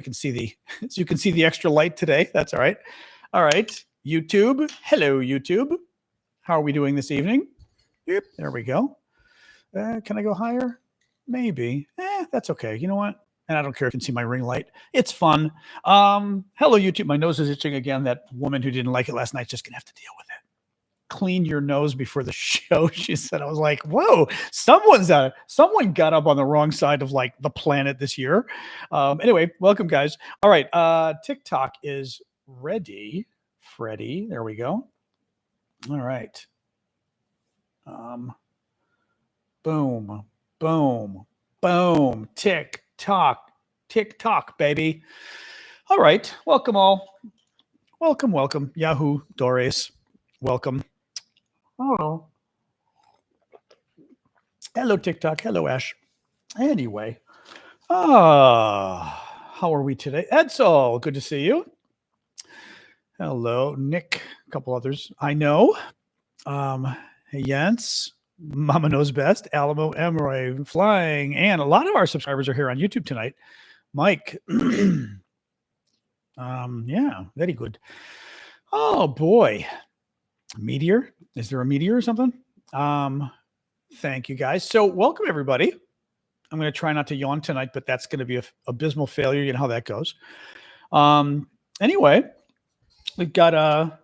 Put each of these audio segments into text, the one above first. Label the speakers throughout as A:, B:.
A: can see the extra light today. That's all right. All right, YouTube. Hello, YouTube. How are we doing this evening? Yep, there we go. Can I go higher? Maybe. That's okay. You know what? And I don't care if you can see my ring light. It's fun. Hello, YouTube. My nose is itching again. That woman who didn't like it last night just gonna have to deal with it. Clean your nose before the show, she said. I was like, whoa, someone got up on the wrong side of like the planet this year. Anyway, welcome, guys. All right, TikTok is ready. Freddie, there we go. All right. Boom, boom, boom. Tick tock, baby. All right, welcome all. Welcome. Yahoo, Doris, welcome. Oh, hello, TikTok. Hello, Ash. Anyway, how are we today? Edsel, good to see you. Hello, Nick. A couple others I know. Hey, Jens. Mama Knows Best, Alamo, Emery, Flying, and a lot of our subscribers are here on YouTube tonight. Mike, yeah, very good. Oh boy, meteor. Is there a meteor or something? Thank you guys. So welcome everybody. I'm going to try not to yawn tonight, but that's going to be an abysmal failure. You know how that goes. Anyway, we've got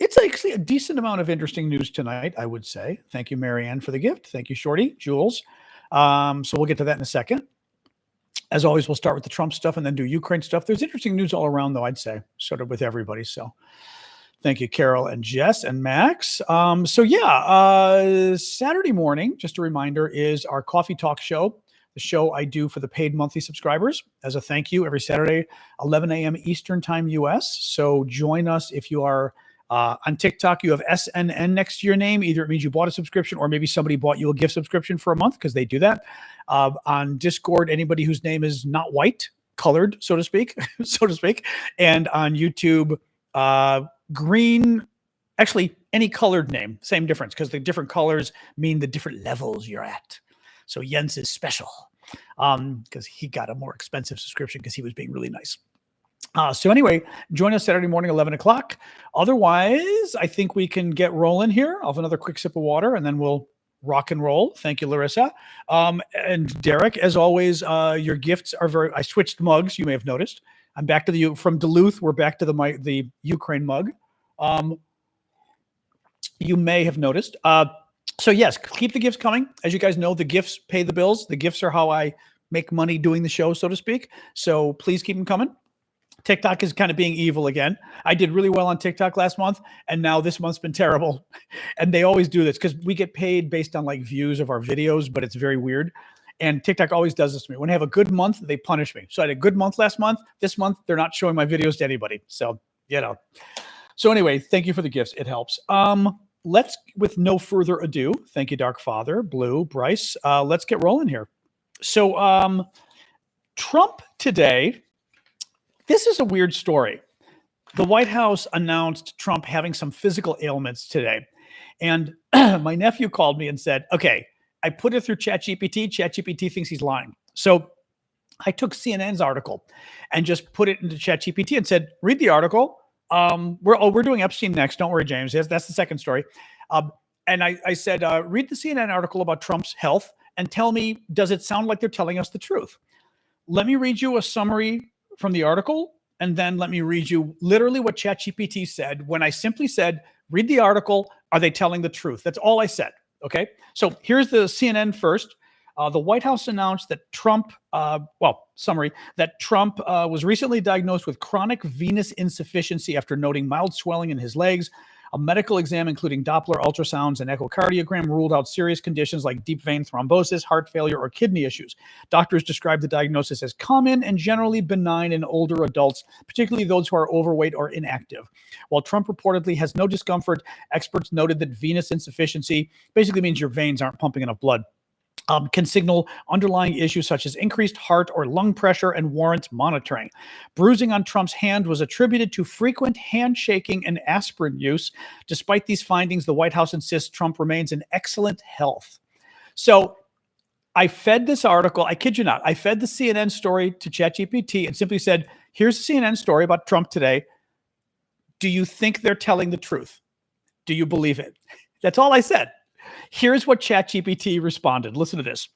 A: it's actually a decent amount of interesting news tonight, I would say. Thank you, Marianne, for the gift. Thank you, Shorty, Jules. So we'll get to that in a second. As always, we'll start with the Trump stuff and then do Ukraine stuff. There's interesting news all around, though, I'd say, sort of with everybody. So thank you, Carol and Jess and Max. Saturday morning, just a reminder, is our Coffee Talk show, the show I do for the paid monthly subscribers as a thank you every Saturday, 11 a.m. Eastern time, U.S. So join us if you are on TikTok. You have SNN next to your name. Either it means you bought a subscription or maybe somebody bought you a gift subscription for a month, because they do that. On Discord, anybody whose name is not white, colored, so to speak, And on YouTube, green, actually any colored name, same difference, because the different colors mean the different levels you're at. So Jens is special because he got a more expensive subscription because he was being really nice. So anyway, join us Saturday morning, 11 o'clock. Otherwise, I think we can get rolling here. I'll have another quick sip of water and then we'll rock and roll. Thank you, Larissa. And Derek, as always, your gifts are I switched mugs. You may have noticed. I'm back to from Duluth. We're back to the Ukraine mug. You may have noticed. So yes, keep the gifts coming. As you guys know, the gifts pay the bills. The gifts are how I make money doing the show, so to speak. So please keep them coming. TikTok is kind of being evil again. I did really well on TikTok last month, and now this month's been terrible. And they always do this because we get paid based on like views of our videos, but it's very weird. And TikTok always does this to me. When I have a good month, they punish me. So I had a good month last month. This month, they're not showing my videos to anybody. So, So anyway, thank you for the gifts. It helps. Let's, with no further ado, thank you, Dark Father, Blue, Bryce. Let's get rolling here. So Trump today, this is a weird story. The White House announced Trump having some physical ailments today. And my nephew called me and said, okay, I put it through ChatGPT. ChatGPT thinks he's lying. So I took CNN's article and just put it into ChatGPT and said, read the article. We're doing Epstein next. Don't worry, James. That's the second story. And I said, read the CNN article about Trump's health and tell me, does it sound like they're telling us the truth? Let me read you a summary from the article, and then let me read you literally what ChatGPT said when I simply said, read the article. Are they telling the truth? That's all I said. Okay. So here's the CNN first. The White House announced that Trump, that Trump was recently diagnosed with chronic venous insufficiency after noting mild swelling in his legs. A medical exam, including Doppler ultrasounds and echocardiogram, ruled out serious conditions like deep vein thrombosis, heart failure, or kidney issues. Doctors described the diagnosis as common and generally benign in older adults, particularly those who are overweight or inactive. While Trump reportedly has no discomfort, experts noted that venous insufficiency basically means your veins aren't pumping enough blood. Can signal underlying issues such as increased heart or lung pressure and warrants monitoring. Bruising on Trump's hand was attributed to frequent handshaking and aspirin use. Despite these findings, the White House insists Trump remains in excellent health. So I fed this article, I kid you not, I fed the CNN story to ChatGPT and simply said, here's the CNN story about Trump today. Do you think they're telling the truth? Do you believe it? That's all I said. Here's what ChatGPT responded. Listen to this.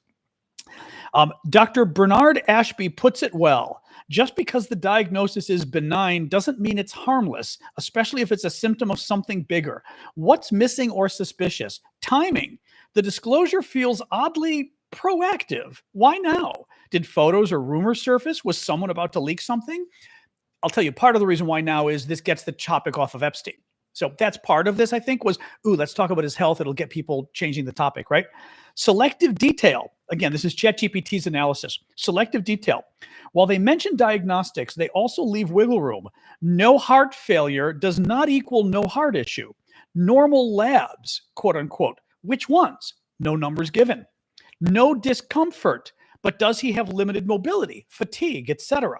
A: Dr. Bernard Ashby puts it well. Just because the diagnosis is benign doesn't mean it's harmless, especially if it's a symptom of something bigger. What's missing or suspicious? Timing. The disclosure feels oddly proactive. Why now? Did photos or rumors surface? Was someone about to leak something? I'll tell you, part of the reason why now is this gets the topic off of Epstein. So that's part of this, I think, was, let's talk about his health. It'll get people changing the topic, right? Selective detail. Again, this is ChatGPT's analysis. Selective detail. While they mention diagnostics, they also leave wiggle room. No heart failure does not equal no heart issue. Normal labs, quote unquote. Which ones? No numbers given. No discomfort, but does he have limited mobility, fatigue, etc.?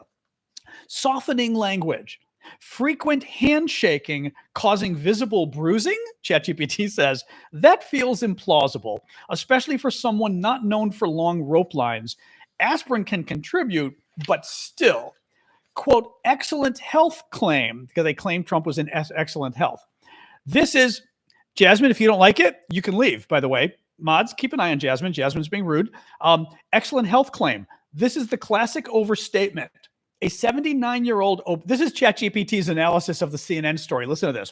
A: Softening language. Frequent handshaking causing visible bruising? ChatGPT says, that feels implausible, especially for someone not known for long rope lines. Aspirin can contribute, but still. Quote, excellent health claim, because they claim Trump was in excellent health. This is, Jasmine, if you don't like it, you can leave, by the way. Mods, keep an eye on Jasmine. Jasmine's being rude. Excellent health claim. This is the classic overstatement. A 79-year-old, this is ChatGPT's analysis of the CNN story. Listen to this.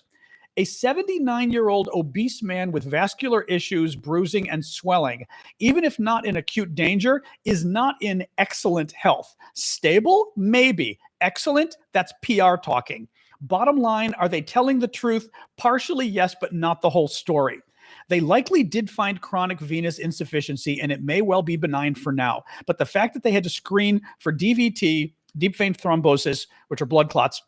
A: A 79-year-old obese man with vascular issues, bruising, and swelling, even if not in acute danger, is not in excellent health. Stable? Maybe. Excellent? That's PR talking. Bottom line, are they telling the truth? Partially, yes, but not the whole story. They likely did find chronic venous insufficiency, and it may well be benign for now. But the fact that they had to screen for DVT, deep vein thrombosis, which are blood clots,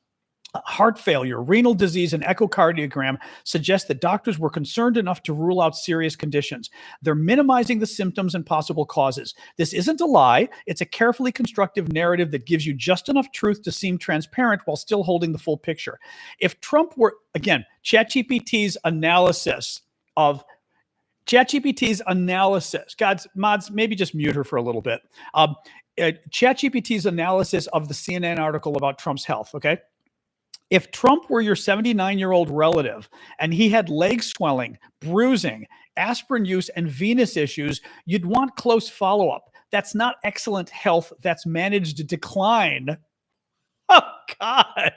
A: heart failure, renal disease, and echocardiogram suggest that doctors were concerned enough to rule out serious conditions. They're minimizing the symptoms and possible causes. This isn't a lie. It's a carefully constructive narrative that gives you just enough truth to seem transparent while still holding the full picture. If Trump were, again, ChatGPT's analysis, God's mods, maybe just mute her for a little bit. ChatGPT's analysis of the CNN article about Trump's health, okay? If Trump were your 79-year-old relative and he had leg swelling, bruising, aspirin use, and venous issues, you'd want close follow-up. That's not excellent health. That's managed decline. Oh, God.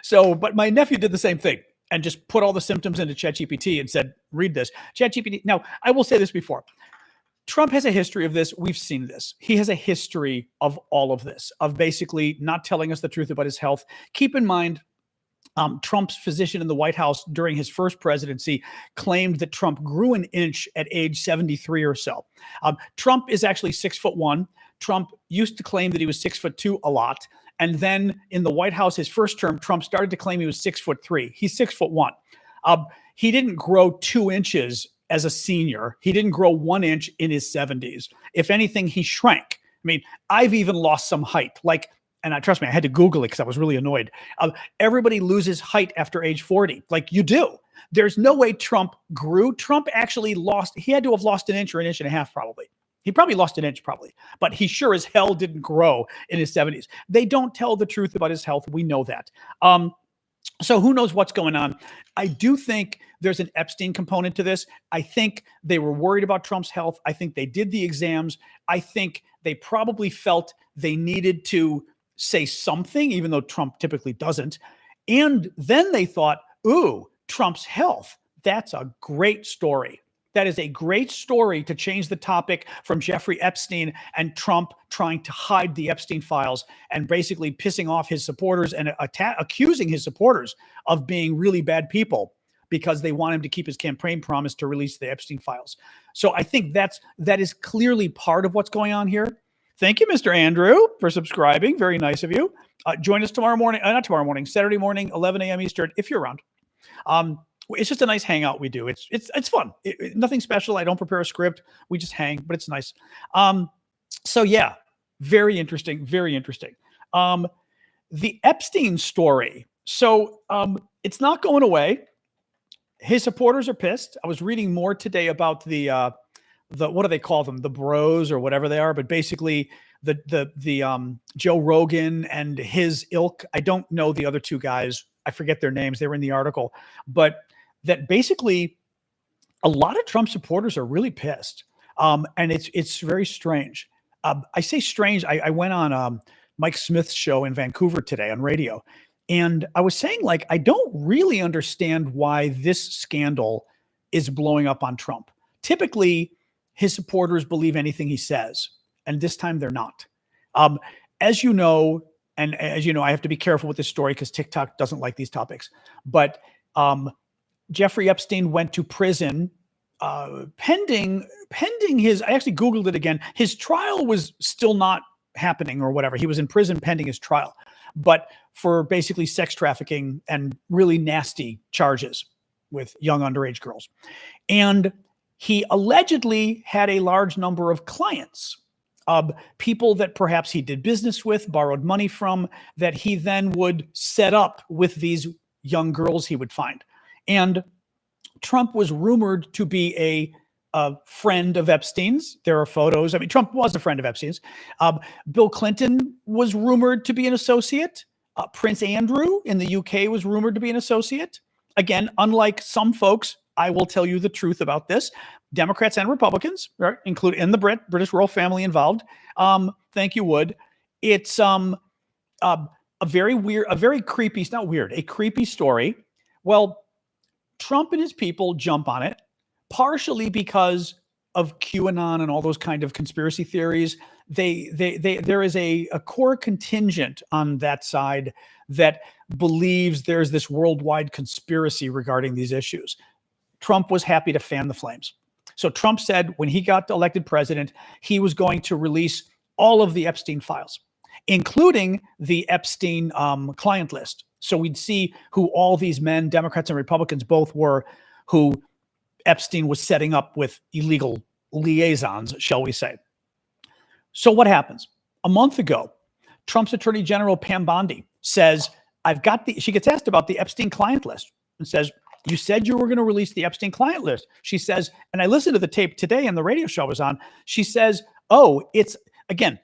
A: So, but my nephew did the same thing and just put all the symptoms into ChatGPT and said, read this. ChatGPT. Now, I will say this before. Trump has a history of this. We've seen this. He has a history of all of this, of basically not telling us the truth about his health. Keep in mind, Trump's physician in the White House during his first presidency claimed that Trump grew an inch at age 73 or so. Trump is actually 6'1". Trump used to claim that he was 6'2" a lot. And then in the White House, his first term, Trump started to claim he was 6'3". He's 6'1". He didn't grow 2 inches as a senior. He didn't grow 1 inch in his 70s. If anything, he shrank. I mean, I've even lost some height. And trust me, I had to Google it because I was really annoyed. Everybody loses height after age 40. Like you do. There's no way Trump grew. Trump actually lost. He had to have lost an inch or an inch and a half probably. He probably lost an inch probably. But he sure as hell didn't grow in his 70s. They don't tell the truth about his health. We know that. So who knows what's going on? I do think there's an Epstein component to this. I think they were worried about Trump's health. I think they did the exams. I think they probably felt they needed to say something, even though Trump typically doesn't. And then they thought, ooh, Trump's health. That's a great story. That is a great story to change the topic from Jeffrey Epstein and Trump trying to hide the Epstein files and basically pissing off his supporters and accusing his supporters of being really bad people because they want him to keep his campaign promise to release the Epstein files. So I think that is clearly part of what's going on here. Thank you, Mr. Andrew, for subscribing. Very nice of you. Join us tomorrow morning, not tomorrow morning, Saturday morning, 11 a.m. Eastern, if you're around. It's just a nice hangout we do. It's fun. Nothing special. I don't prepare a script. We just hang, but it's nice. So yeah, very interesting. Very interesting. The Epstein story. So it's not going away. His supporters are pissed. I was reading more today about the what do they call them? The bros or whatever they are, but basically the Joe Rogan and his ilk. I don't know the other two guys. I forget their names. They were in the article, but that basically a lot of Trump supporters are really pissed. And it's very strange. I say strange. I went on Mike Smith's show in Vancouver today on radio, and I was saying, like, I don't really understand why this scandal is blowing up on Trump. Typically, his supporters believe anything he says, and this time they're not. As you know, I have to be careful with this story because TikTok doesn't like these topics. But Jeffrey Epstein went to prison pending his. I actually Googled it again. His trial was still not happening or whatever. He was in prison pending his trial, but for basically sex trafficking and really nasty charges with young underage girls. And he allegedly had a large number of clients, people that perhaps he did business with, borrowed money from, that he then would set up with these young girls he would find. And Trump was rumored to be a friend of Epstein's. There are photos. I mean, Trump was a friend of Epstein's. Bill Clinton was rumored to be an associate. Prince Andrew in the UK was rumored to be an associate. Again, unlike some folks, I will tell you the truth about this. Democrats and Republicans, right, including in the British royal family involved. Thank you, Wood. It's a very weird, a very creepy, it's not weird, a creepy story. Well, Trump and his people jump on it, partially because of QAnon and all those kind of conspiracy theories. There is a core contingent on that side that believes there's this worldwide conspiracy regarding these issues. Trump was happy to fan the flames. So Trump said when he got elected president, he was going to release all of the Epstein files, including the Epstein client list. So we'd see who all these men, Democrats and Republicans both were, who Epstein was setting up with illegal liaisons, shall we say. So what happens? A month ago, Trump's Attorney General Pam Bondi says, she gets asked about the Epstein client list and says, you said you were going to release the Epstein client list. She says, and I listened to the tape today and the radio show I was on. She says,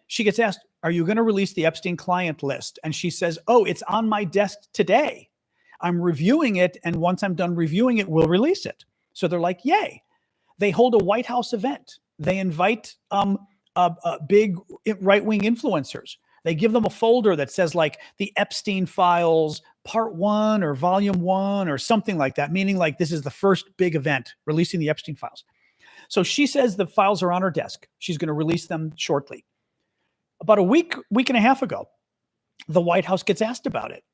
A: she gets asked, are you going to release the Epstein client list? And she says, oh, it's on my desk today. I'm reviewing it. And once I'm done reviewing it, we'll release it. So they're like, yay. They hold a White House event. They invite big right-wing influencers. They give them a folder that says like the Epstein files, part 1 or volume 1 or something like that, meaning like this is the first big event, releasing the Epstein files. So she says the files are on her desk. She's going to release them shortly. About a week and a half ago, the White House gets asked about it.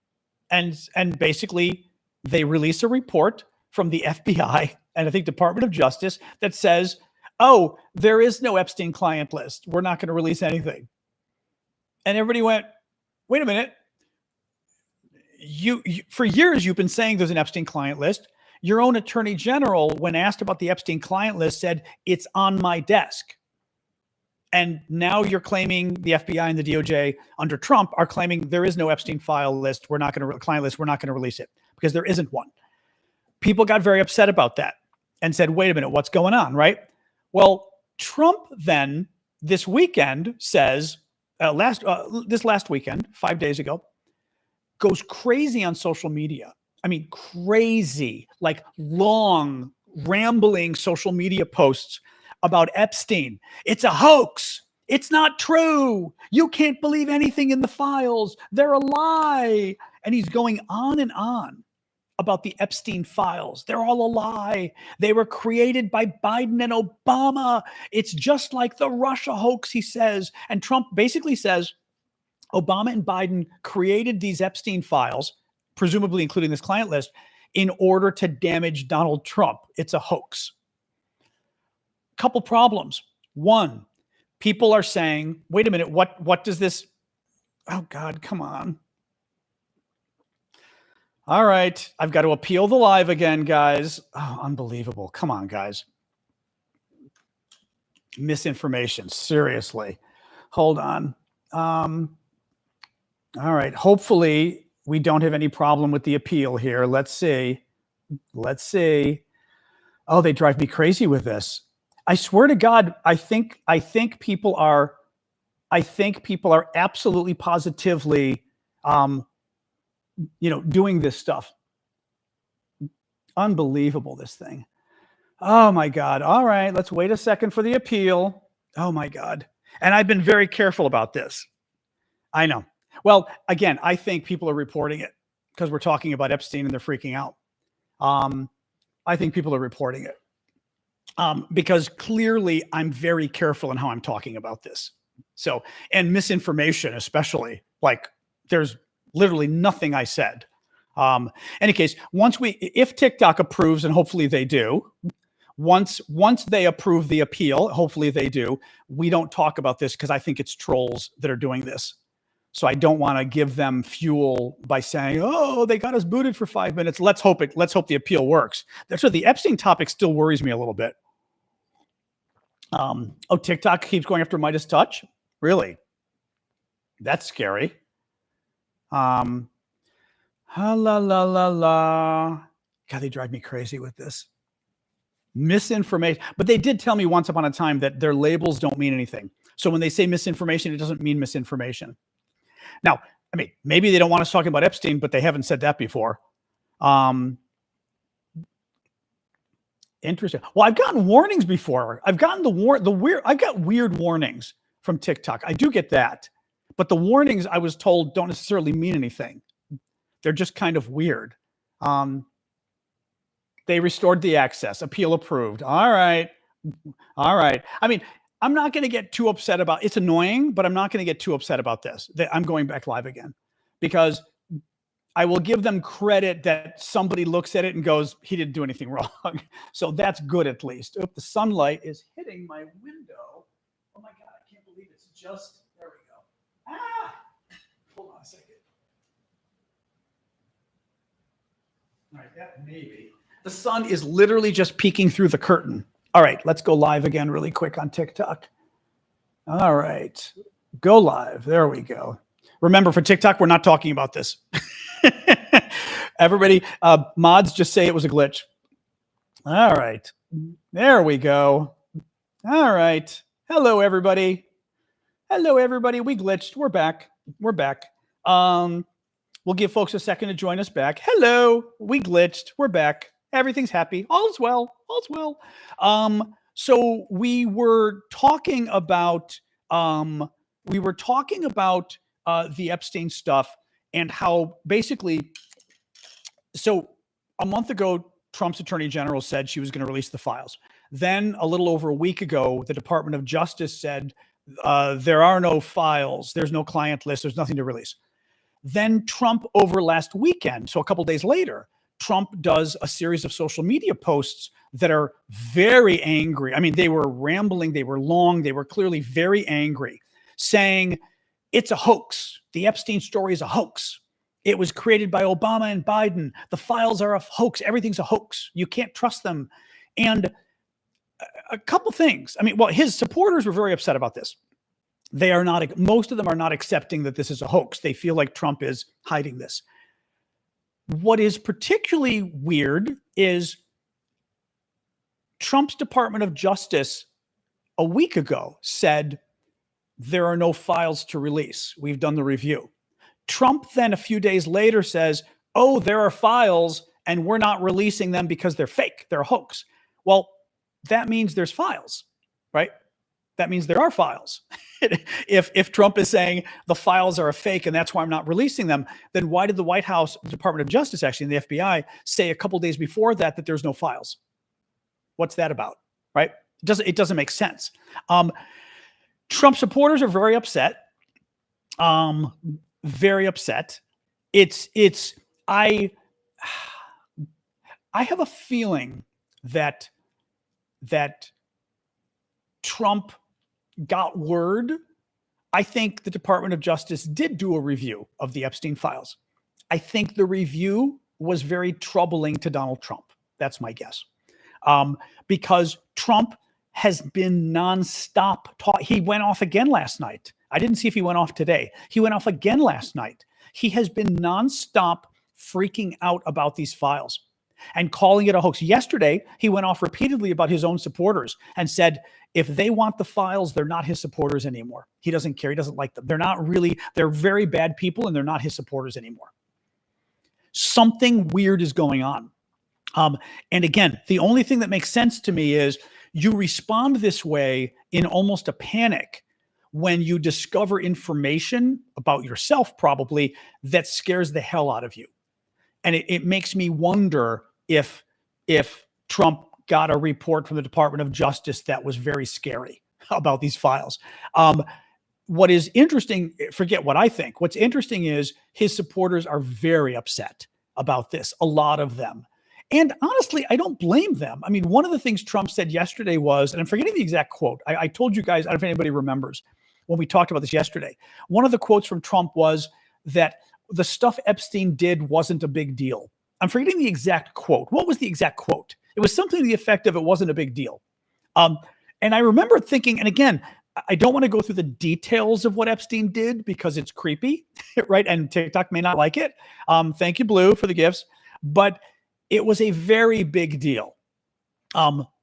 A: And basically they release a report from the FBI and I think Department of Justice that says, oh, there is no Epstein client list. We're not going to release anything. And everybody went, wait a minute. You for years, you've been saying there's an Epstein client list. Your own attorney general, when asked about the Epstein client list, said it's on my desk. And now you're claiming the FBI and the DOJ under Trump are claiming there is no Epstein file list. We're not going to client list. We're not going to release it because there isn't one. People got very upset about that and said, wait a minute, what's going on, right? Well, Trump then this weekend says, this last weekend, 5 days ago, goes crazy on social media. I mean, crazy, like long, rambling social media posts about Epstein. It's a hoax. It's not true. You can't believe anything in the files. They're a lie. And he's going on and on about the Epstein files. They're all a lie. They were created by Biden and Obama. It's just like the Russia hoax, he says. And Trump basically says Obama and Biden created these Epstein files, presumably including this client list, in order to damage Donald Trump. It's a hoax. Couple problems. One, people are saying, wait a minute, what does this, oh God, come on. All right, I've got to appeal the live again, guys. Oh, unbelievable. Come on, guys. Misinformation, seriously. Hold on. All right, hopefully we don't have any problem with the appeal here. Let's see. Oh, they drive me crazy with this. I swear to God, I think people are absolutely positively, doing this stuff. Unbelievable, this thing. Oh my God. All right, let's wait a second for the appeal. Oh my God. And I've been very careful about this. I know. Well, again, I think people are reporting it because we're talking about Epstein and they're freaking out. I think people are reporting it because clearly I'm very careful in how I'm talking about this. So, and misinformation, especially, like there's literally nothing I said. Any case, if TikTok approves, and hopefully they do, once they approve the appeal, hopefully they do, we don't talk about this because I think it's trolls that are doing this. So I don't want to give them fuel by saying, "Oh, they got us booted for 5 minutes." Let's hope the appeal works. So the Epstein topic still worries me a little bit. TikTok keeps going after Midas Touch. Really? That's scary. La la la la. God, they drive me crazy with this misinformation. But they did tell me once upon a time that their labels don't mean anything. So when they say misinformation, it doesn't mean misinformation. Now, I mean, maybe they don't want us talking about Epstein, but they haven't said that before. Interesting. Well, I've gotten warnings before. I've gotten I've got weird warnings from TikTok. I do get that. But the warnings, I was told, don't necessarily mean anything. They're just kind of weird. They restored the access. Appeal approved. All right. I mean, I'm not going to get too upset about it's annoying, but I'm not going to get too upset about this. I'm going back live again because I will give them credit that somebody looks at it and goes, he didn't do anything wrong. So that's good at least. Oop, the sunlight is hitting my window. Oh my God, I can't believe it's just, there we go. Hold on a second. All right, that maybe. The sun is literally just peeking through the curtain. All right, let's go live again really quick on TikTok. All right, go live. There we go. Remember, for TikTok, we're not talking about this. Everybody, mods, just say it was a glitch. All right, there we go. All right. Hello, everybody. Hello, everybody. We glitched. We're back. We'll give folks a second to join us back. Hello. We glitched. We're back. Everything's happy. All's well. So we were talking about the Epstein stuff and how basically, so a month ago, Trump's attorney general said she was going to release the files. Then a little over a week ago, the Department of Justice said there are no files. There's no client list. There's nothing to release. Then Trump, over last weekend, so a couple days later, Trump does a series of social media posts that are very angry. I mean, they were rambling, they were long, they were clearly very angry, saying it's a hoax. The Epstein story is a hoax. It was created by Obama and Biden. The files are a hoax. Everything's a hoax. You can't trust them. And a couple things. I mean, well, his supporters were very upset about this. Most of them are not accepting that this is a hoax. They feel like Trump is hiding this. What is particularly weird is Trump's Department of Justice a week ago said there are no files to release. We've done the review. Trump then a few days later says, oh, there are files and we're not releasing them because they're fake. They're a hoax. Well, that means there's files, right? That means there are files. If Trump is saying the files are a fake and that's why I'm not releasing them, then why did the White House, the Department of Justice, actually, and the FBI say a couple days before that there's no files? What's that about, right? It doesn't make sense. Trump supporters are very upset. Very upset. I have a feeling that Trump got word. I think the Department of Justice did do a review of the Epstein files. I think the review was very troubling to Donald Trump. That's my guess. Because Trump has been nonstop he went off again last night. I didn't see if he went off today. He went off again last night. He has been nonstop freaking out about these files. and calling it a hoax. Yesterday, he went off repeatedly about his own supporters and said, if they want the files, they're not his supporters anymore. He doesn't care. He doesn't like them. They're very bad people, and they're not his supporters anymore. Something weird is going on. And again, the only thing that makes sense to me is you respond this way in almost a panic when you discover information about yourself, probably, that scares the hell out of you. And it makes me wonder if Trump got a report from the Department of Justice that was very scary about these files. What is interesting, forget what I think. What's interesting is his supporters are very upset about this, a lot of them. And honestly, I don't blame them. I mean, one of the things Trump said yesterday was, and I'm forgetting the exact quote. I told you guys, I don't know if anybody remembers when we talked about this yesterday. One of the quotes from Trump was that the stuff Epstein did wasn't a big deal. I'm forgetting the exact quote. What was the exact quote? It was something to the effect of it wasn't a big deal. And I remember thinking, and again, I don't want to go through the details of what Epstein did because it's creepy, right? And TikTok may not like it. Thank you, Blue, for the gifts. But it was a very big deal,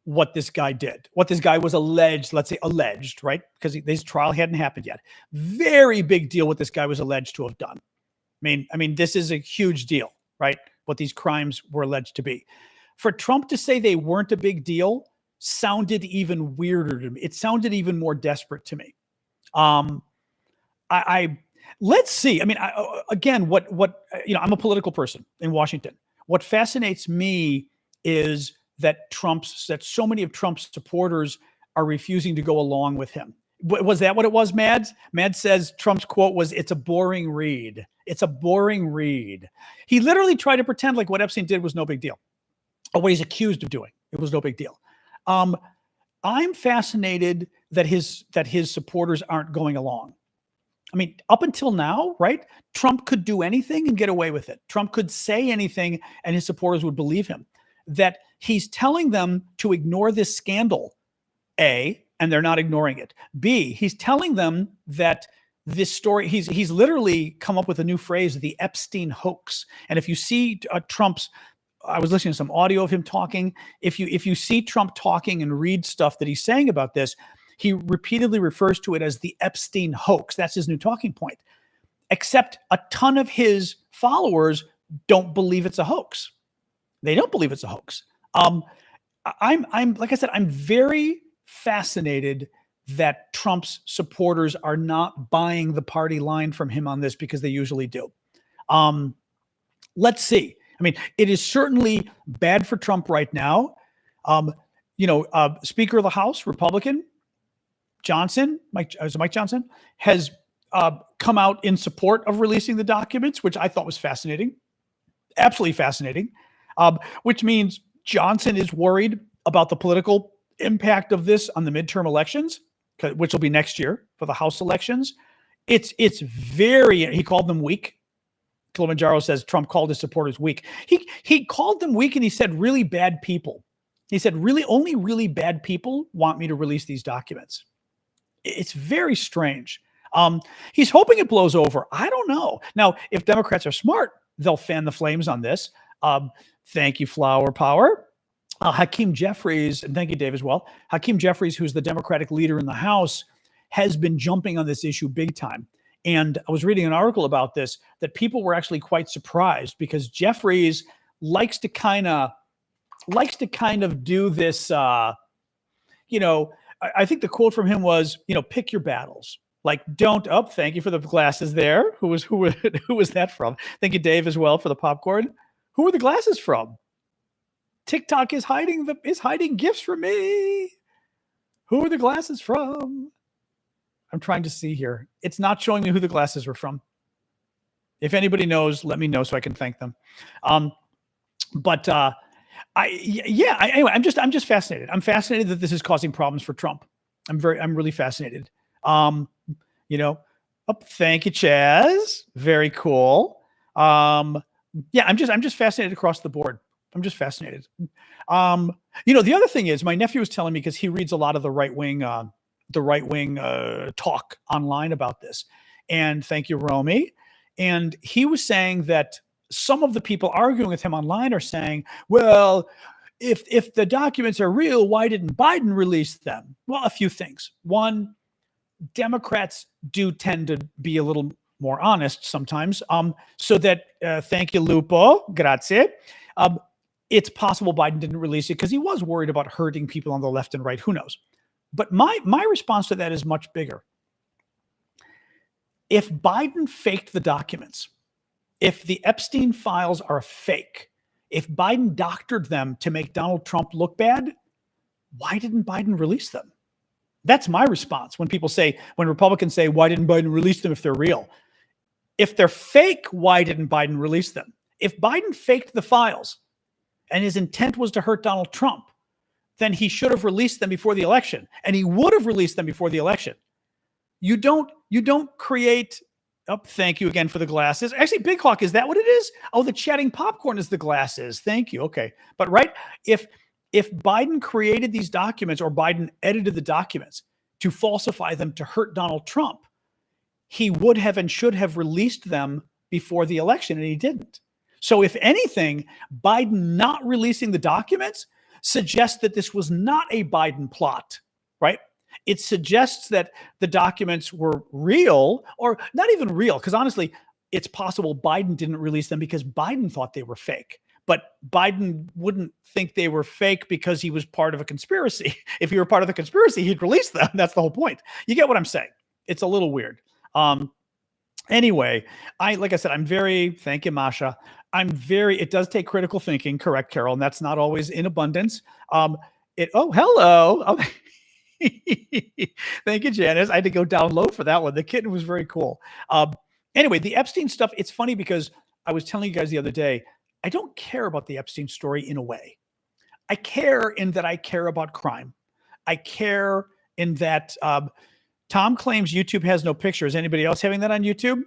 A: what this guy did. What this guy was alleged, let's say alleged, right? Because his trial hadn't happened yet. Very big deal what this guy was alleged to have done. I mean, this is a huge deal, right? What these crimes were alleged to be. For Trump to say they weren't a big deal sounded even weirder to me. It sounded even more desperate to me. Let's see. I mean, again, I'm a political person in Washington. What fascinates me is that so many of Trump's supporters are refusing to go along with him. Was that what it was, Mads? Mads says Trump's quote was, "It's a boring read. It's a boring read." He literally tried to pretend like what Epstein did was no big deal, or what he's accused of doing. It was no big deal. I'm fascinated that his supporters aren't going along. I mean, up until now, right? Trump could do anything and get away with it. Trump could say anything and his supporters would believe him. That he's telling them to ignore this scandal, A, and they're not ignoring it. B, he's telling them that this story, he's literally come up with a new phrase, the Epstein hoax. And if you see I was listening to some audio of him talking. If you see Trump talking and read stuff that he's saying about this, he repeatedly refers to it as the Epstein hoax. That's his new talking point. Except a ton of his followers don't believe it's a hoax. They don't believe it's a hoax. I'm like I said, I'm very fascinated that Trump's supporters are not buying the party line from him on this because they usually do. Let's see. I mean, it is certainly bad for Trump right now. Speaker of the House, Republican, Mike Johnson, has come out in support of releasing the documents, which I thought was fascinating. Absolutely fascinating. Which means Johnson is worried about the political impact of this on the midterm elections, which will be next year for the House elections. It's very, he called them weak. Kilimanjaro says Trump called his supporters weak. He called them weak and he said really bad people. He said only really bad people want me to release these documents. It's very strange. He's hoping it blows over. I don't know. Now, if Democrats are smart, they'll fan the flames on this. Thank you, Flower Power. Hakeem Jeffries, and thank you, Dave, as well. Hakeem Jeffries, who's the Democratic leader in the House, has been jumping on this issue big time. And I was reading an article about this that people were actually quite surprised because Jeffries likes to kind of do this. I think the quote from him was, pick your battles. Like, don't. Oh, thank you for the glasses there. Who was that from? Thank you, Dave, as well, for the popcorn. Who are the glasses from? TikTok is hiding gifts from me. Who are the glasses from? I'm trying to see here. It's not showing me who the glasses were from. If anybody knows, let me know so I can thank them. Anyway, I'm just fascinated. I'm fascinated that this is causing problems for Trump. I'm really fascinated. Thank you, Chaz. Very cool. I'm just fascinated across the board. I'm just fascinated. The other thing is my nephew was telling me, because he reads a lot of the right wing talk online about this. And thank you, Romy. And he was saying that some of the people arguing with him online are saying, well, if the documents are real, why didn't Biden release them? Well, a few things. One, Democrats do tend to be a little more honest sometimes. So that, thank you, Lupo, grazie. It's possible Biden didn't release it because he was worried about hurting people on the left and right. Who knows? But my response to that is much bigger. If Biden faked the documents, if the Epstein files are fake, if Biden doctored them to make Donald Trump look bad, why didn't Biden release them? That's my response when people say, when Republicans say, why didn't Biden release them if they're real? If they're fake, why didn't Biden release them? If Biden faked the files and his intent was to hurt Donald Trump, then he should have released them before the election, and he would have released them before the election. You don't create. Oh, thank you again for the glasses. Actually, Big Hawk, is that what it is? Oh, the chatting popcorn is the glasses. Thank you. Okay. But right, if Biden created these documents or Biden edited the documents to falsify them to hurt Donald Trump, he would have and should have released them before the election, and he didn't. So if anything, Biden not releasing the documents suggests that this was not a Biden plot, right? It suggests that the documents were real, or not even real, because honestly, it's possible Biden didn't release them because Biden thought they were fake. But Biden wouldn't think they were fake because he was part of a conspiracy. If he were part of the conspiracy, he'd release them. That's the whole point. You get what I'm saying? It's a little weird. Anyway, like I said, thank you, Masha. It does take critical thinking, correct, Carol, and that's not always in abundance. Oh, hello. Oh, thank you, Janice. I had to go down low for that one. The kitten was very cool. Anyway, the Epstein stuff, it's funny because I was telling you guys the other day, I don't care about the Epstein story in a way. I care in that I care about crime. I care in that Tom claims YouTube has no pictures. Anybody else having that on YouTube?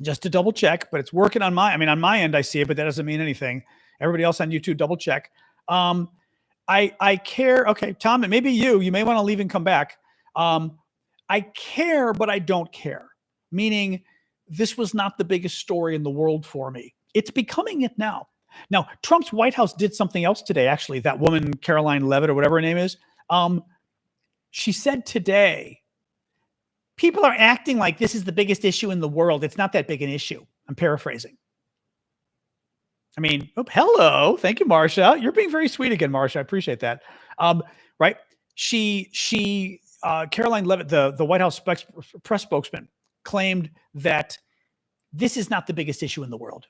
A: Just to double check, but it's working on my end, I see it, but that doesn't mean anything. Everybody else on YouTube, double check. I care. Okay, Tom, it may be you may want to leave and come back. I care, but I don't care. Meaning this was not the biggest story in the world for me. It's becoming it now. Now, Trump's White House did something else today, actually. That woman, Caroline Levitt, or whatever her name is, she said today, people are acting like this is the biggest issue in the world. It's not that big an issue. I'm paraphrasing. I mean, hello. Thank you, Marsha. You're being very sweet again, Marsha. I appreciate that. Right. Caroline Levitt, the White House press spokesman, claimed that this is not the biggest issue in the world.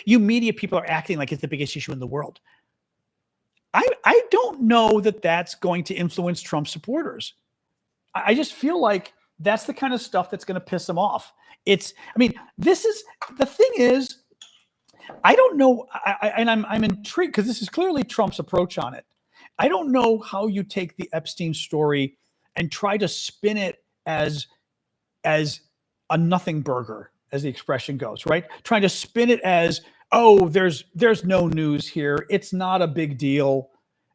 A: You media people are acting like it's the biggest issue in the world. I don't know that that's going to influence Trump supporters. I just feel like that's the kind of stuff that's going to piss them off. This is the thing is, I don't know. I'm intrigued because this is clearly Trump's approach on it. I don't know how you take the Epstein story and try to spin it as a nothing burger, as the expression goes, right? Trying to spin it as, oh, there's no news here. It's not a big deal,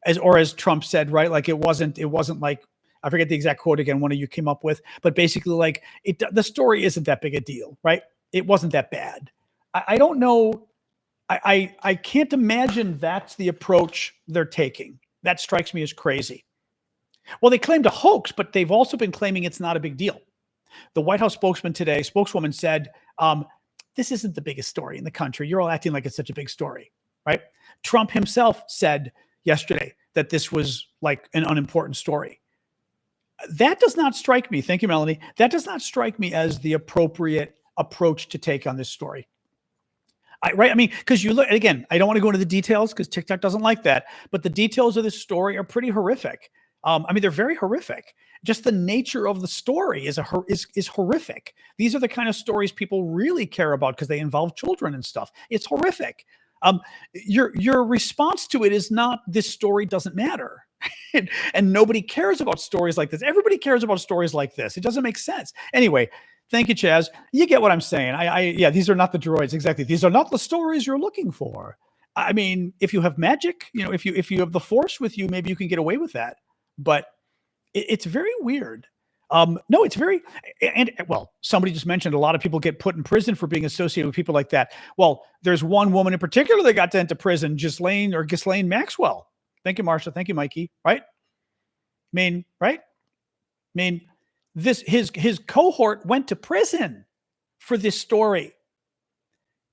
A: as Trump said, right? Like it wasn't like, I forget the exact quote again, one of you came up with, but basically like the story isn't that big a deal, right? It wasn't that bad. I don't know. I can't imagine that's the approach they're taking. That strikes me as crazy. Well, they claimed a hoax, but they've also been claiming it's not a big deal. The White House spokeswoman said, this isn't the biggest story in the country. You're all acting like it's such a big story, right? Trump himself said yesterday that this was like an unimportant story. That does not strike me. Thank you, Melanie. That does not strike me as the appropriate approach to take on this story. Right? Because you look, again, I don't want to go into the details because TikTok doesn't like that, but the details of this story are pretty horrific. They're very horrific. Just the nature of the story is horrific. These are the kind of stories people really care about because they involve children and stuff. It's horrific. Your response to it is not, this story doesn't matter. And nobody cares about stories like this. Everybody cares about stories like this. It doesn't make sense. Anyway, thank you, Chaz. You get what I'm saying. Yeah, these are not the droids. Exactly. These are not the stories you're looking for. If you have magic, if you have the Force with you, maybe you can get away with that. But it's very weird. No, it's very, and well, somebody just mentioned a lot of people get put in prison for being associated with people like that. Well, there's one woman in particular that got sent to prison, Ghislaine Maxwell. Thank you, Marsha. Thank you, Mikey. Right? Right? His cohort went to prison for this story.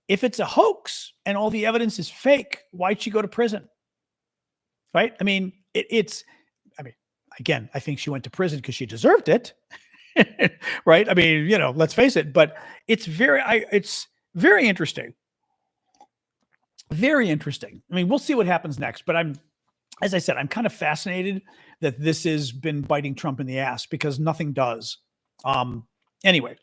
A: If it's a hoax and all the evidence is fake, why'd she go to prison? Right? Again, I think she went to prison because she deserved it. Right? Let's face it, but it's very interesting. Very interesting. We'll see what happens next, but as I said, I'm kind of fascinated that this has been biting Trump in the ass because nothing does. Anyway.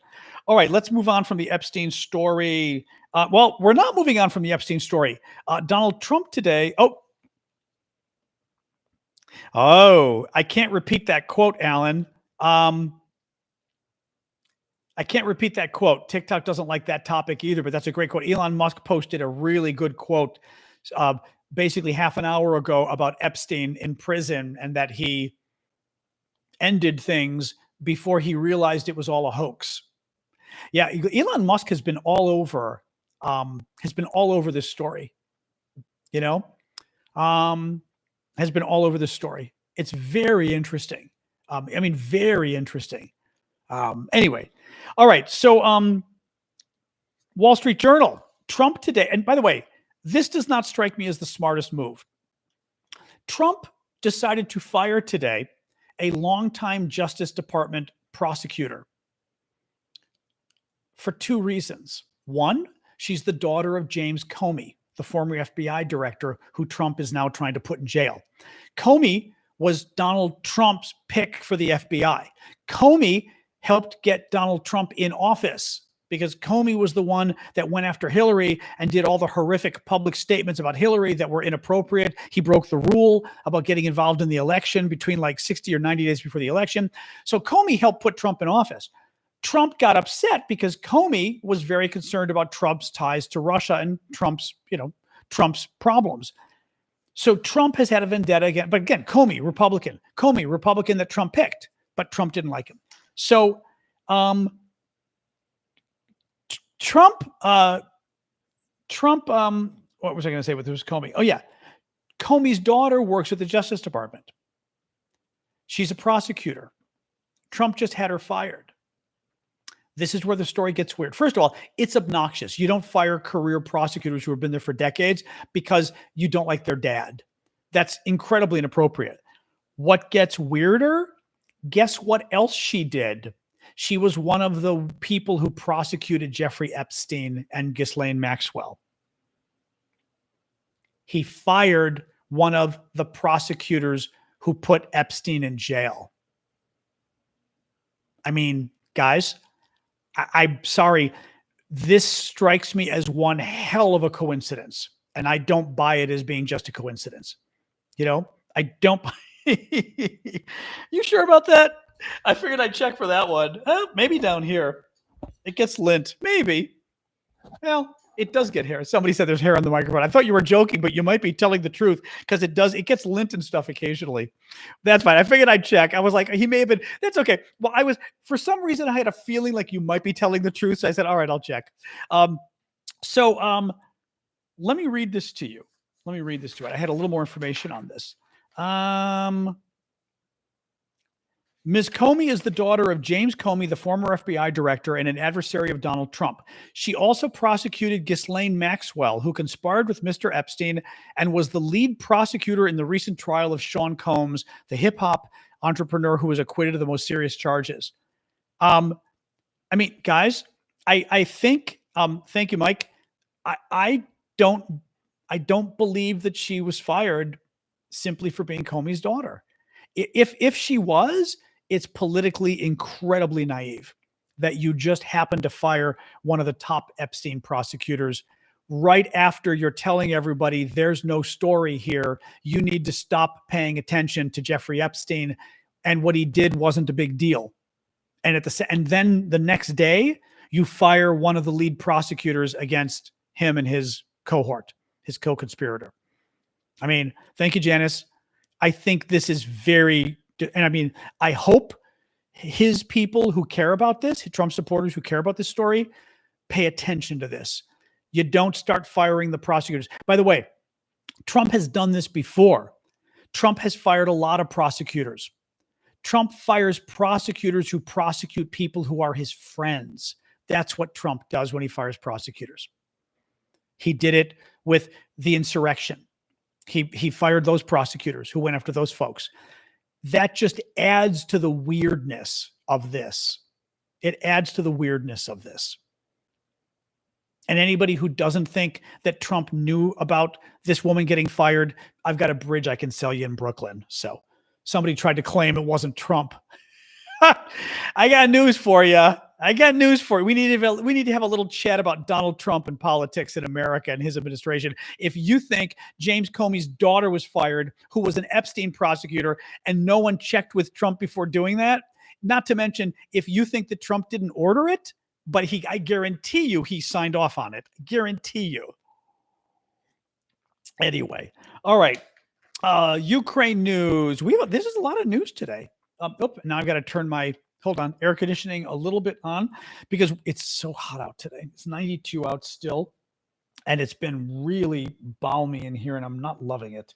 A: All right, let's move on from the Epstein story. Well, we're not moving on from the Epstein story. Donald Trump today. Oh, I can't repeat that quote, Alan. I can't repeat that quote. TikTok doesn't like that topic either, but that's a great quote. Elon Musk posted a really good quote basically half an hour ago about Epstein in prison and that he ended things before he realized it was all a hoax. Yeah, Elon Musk has been all over this story. Has been all over this story. It's very interesting. Very interesting. Anyway, all right. So, Wall Street Journal, Trump today. And by the way, this does not strike me as the smartest move. Trump decided to fire today a longtime Justice Department prosecutor for two reasons. One, she's the daughter of James Comey, the former FBI director who Trump is now trying to put in jail. Comey was Donald Trump's pick for the FBI. Comey helped get Donald Trump in office because Comey was the one that went after Hillary and did all the horrific public statements about Hillary that were inappropriate. He broke the rule about getting involved in the election between like 60 or 90 days before the election. So Comey helped put Trump in office. Trump got upset because Comey was very concerned about Trump's ties to Russia and Trump's problems. So Trump has had a vendetta again. But again, Comey, Republican that Trump picked, but Trump didn't like him. So Trump, what was I going to say with this Comey? Oh yeah. Comey's daughter works at the Justice Department. She's a prosecutor. Trump just had her fired. This is where the story gets weird. First of all, it's obnoxious. You don't fire career prosecutors who have been there for decades because you don't like their dad. That's incredibly inappropriate. What gets weirder? Guess what else she did? She was one of the people who prosecuted Jeffrey Epstein and Ghislaine Maxwell. He fired one of the prosecutors who put Epstein in jail. Guys, I'm sorry. This strikes me as one hell of a coincidence. And I don't buy it as being just a coincidence. I don't. You sure about that? I figured I'd check for that one. Maybe down here. It gets lint. Maybe. Well, it does get hair. Somebody said there's hair on the microphone. I thought you were joking, but you might be telling the truth because it gets lint and stuff occasionally. That's fine. I figured I'd check. I was like, he may have been. That's okay. Well, for some reason, I had a feeling like you might be telling the truth. So I said, all right, I'll check. Let me read this to you. I had a little more information on this. Ms. Comey is the daughter of James Comey, the former FBI director and an adversary of Donald Trump. She also prosecuted Ghislaine Maxwell, who conspired with Mr. Epstein and was the lead prosecutor in the recent trial of Sean Combs, the hip-hop entrepreneur who was acquitted of the most serious charges. Guys, I think, thank you, Mike. I don't believe that she was fired simply for being Comey's daughter. If she was, it's politically incredibly naive that you just happen to fire one of the top Epstein prosecutors right after you're telling everybody there's no story here. You need to stop paying attention to Jeffrey Epstein, and what he did wasn't a big deal. And then the next day, you fire one of the lead prosecutors against him and his cohort, his co-conspirator. Thank you, Janice. I think this is very, and I hope his people who care about this, Trump supporters who care about this story, pay attention to this. You don't start firing the prosecutors. By the way, Trump has done this before. Trump has fired a lot of prosecutors. Trump fires prosecutors who prosecute people who are his friends. That's what Trump does when he fires prosecutors. He did it with the insurrection. He fired those prosecutors who went after those folks. That just adds to the weirdness of this. It adds to the weirdness of this. And anybody who doesn't think that Trump knew about this woman getting fired, I've got a bridge I can sell you in Brooklyn. So somebody tried to claim it wasn't Trump. I got news for you. We need to have a little chat about Donald Trump and politics in America and his administration. If you think James Comey's daughter was fired, who was an Epstein prosecutor, and no one checked with Trump before doing that, not to mention if you think that Trump didn't order it, but I guarantee you he signed off on it. Guarantee you. Anyway, all right. Ukraine news. This is a lot of news today. Now I've got to turn my air conditioning a little bit on because it's so hot out today. It's 92 out still, and it's been really balmy in here, and I'm not loving it.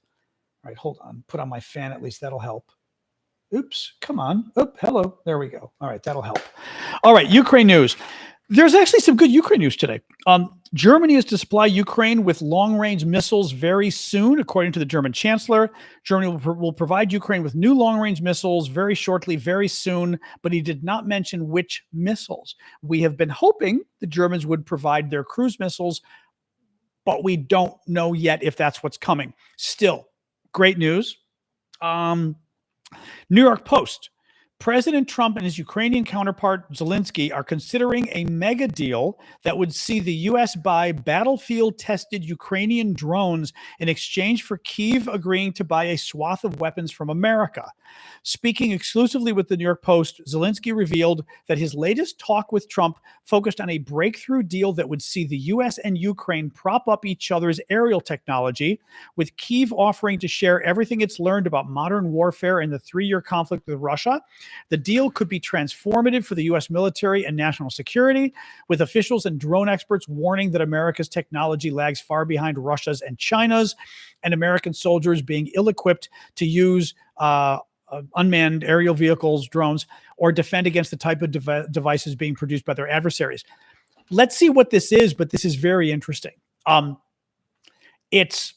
A: All right, hold on. Put on my fan at least. That'll help. Oops, come on. Oh, hello. There we go. All right, that'll help. All right, Ukraine news. There's actually some good Ukraine news today. Germany is to supply Ukraine with long-range missiles very soon, according to the German chancellor. Germany will provide Ukraine with new long-range missiles very shortly, very soon, but he did not mention which missiles. We have been hoping the Germans would provide their cruise missiles, but we don't know yet if that's what's coming. Still, great news. New York Post. President Trump and his Ukrainian counterpart Zelensky are considering a mega deal that would see the U.S. buy battlefield-tested Ukrainian drones in exchange for Kyiv agreeing to buy a swath of weapons from America. Speaking exclusively with the New York Post, Zelensky revealed that his latest talk with Trump focused on a breakthrough deal that would see the U.S. and Ukraine prop up each other's aerial technology, with Kyiv offering to share everything it's learned about modern warfare in the 3-year conflict with Russia. The deal could be transformative for the U.S. military and national security, with officials and drone experts warning that America's technology lags far behind Russia's and China's, and American soldiers being ill-equipped to use unmanned aerial vehicles, drones, or defend against the type of devices being produced by their adversaries. Let's see what this is, but this is very interesting.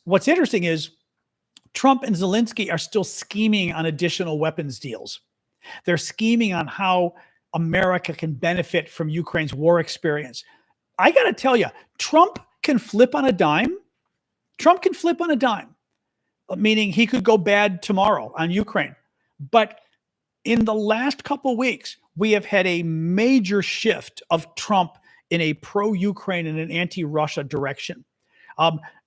A: What's interesting is Trump and Zelensky are still scheming on additional weapons deals. They're scheming on how America can benefit from Ukraine's war experience. I got to tell you, Trump can flip on a dime. Meaning he could go bad tomorrow on Ukraine. But in the last couple of weeks, we have had a major shift of Trump in a pro-Ukraine and an anti-Russia direction.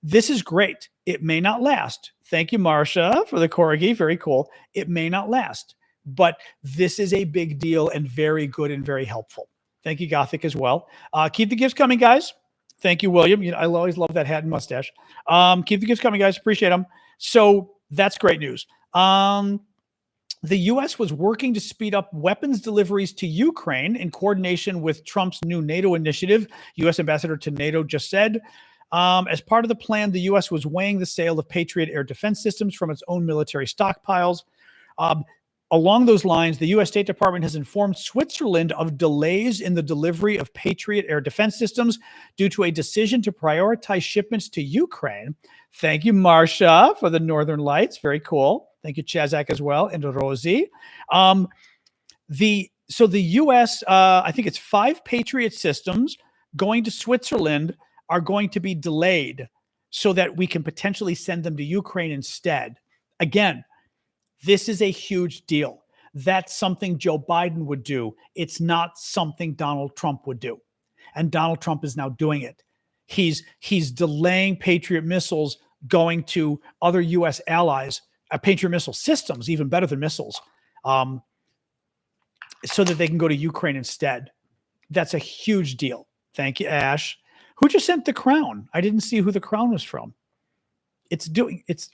A: This is great. It may not last. Thank you, Marcia, for the corgi. Very cool. It may not last. But this is a big deal and very good and very helpful. Thank you, Gothic, as well. Keep the gifts coming, guys. Thank you, William. I always love that hat and mustache. Keep the gifts coming, guys. Appreciate them. So that's great news. The U.S. was working to speed up weapons deliveries to Ukraine in coordination with Trump's new NATO initiative, U.S. Ambassador to NATO just said. As part of the plan, the U.S. was weighing the sale of Patriot air defense systems from its own military stockpiles. Along those lines, the U.S. State Department has informed Switzerland of delays in the delivery of Patriot air defense systems due to a decision to prioritize shipments to Ukraine. Thank you, Marcia, for the Northern Lights. Very cool. Thank you, Chazak, as well, and Rosie. The U.S., I think it's 5 Patriot systems going to Switzerland are going to be delayed so that we can potentially send them to Ukraine instead. Again, this is a huge deal. That's something Joe Biden would do. It's not something Donald Trump would do. And Donald Trump is now doing it. He's delaying Patriot missiles going to other U.S. allies, Patriot missile systems, even better than missiles, so that they can go to Ukraine instead. That's a huge deal. Thank you, Ash. Who just sent the crown? I didn't see who the crown was from.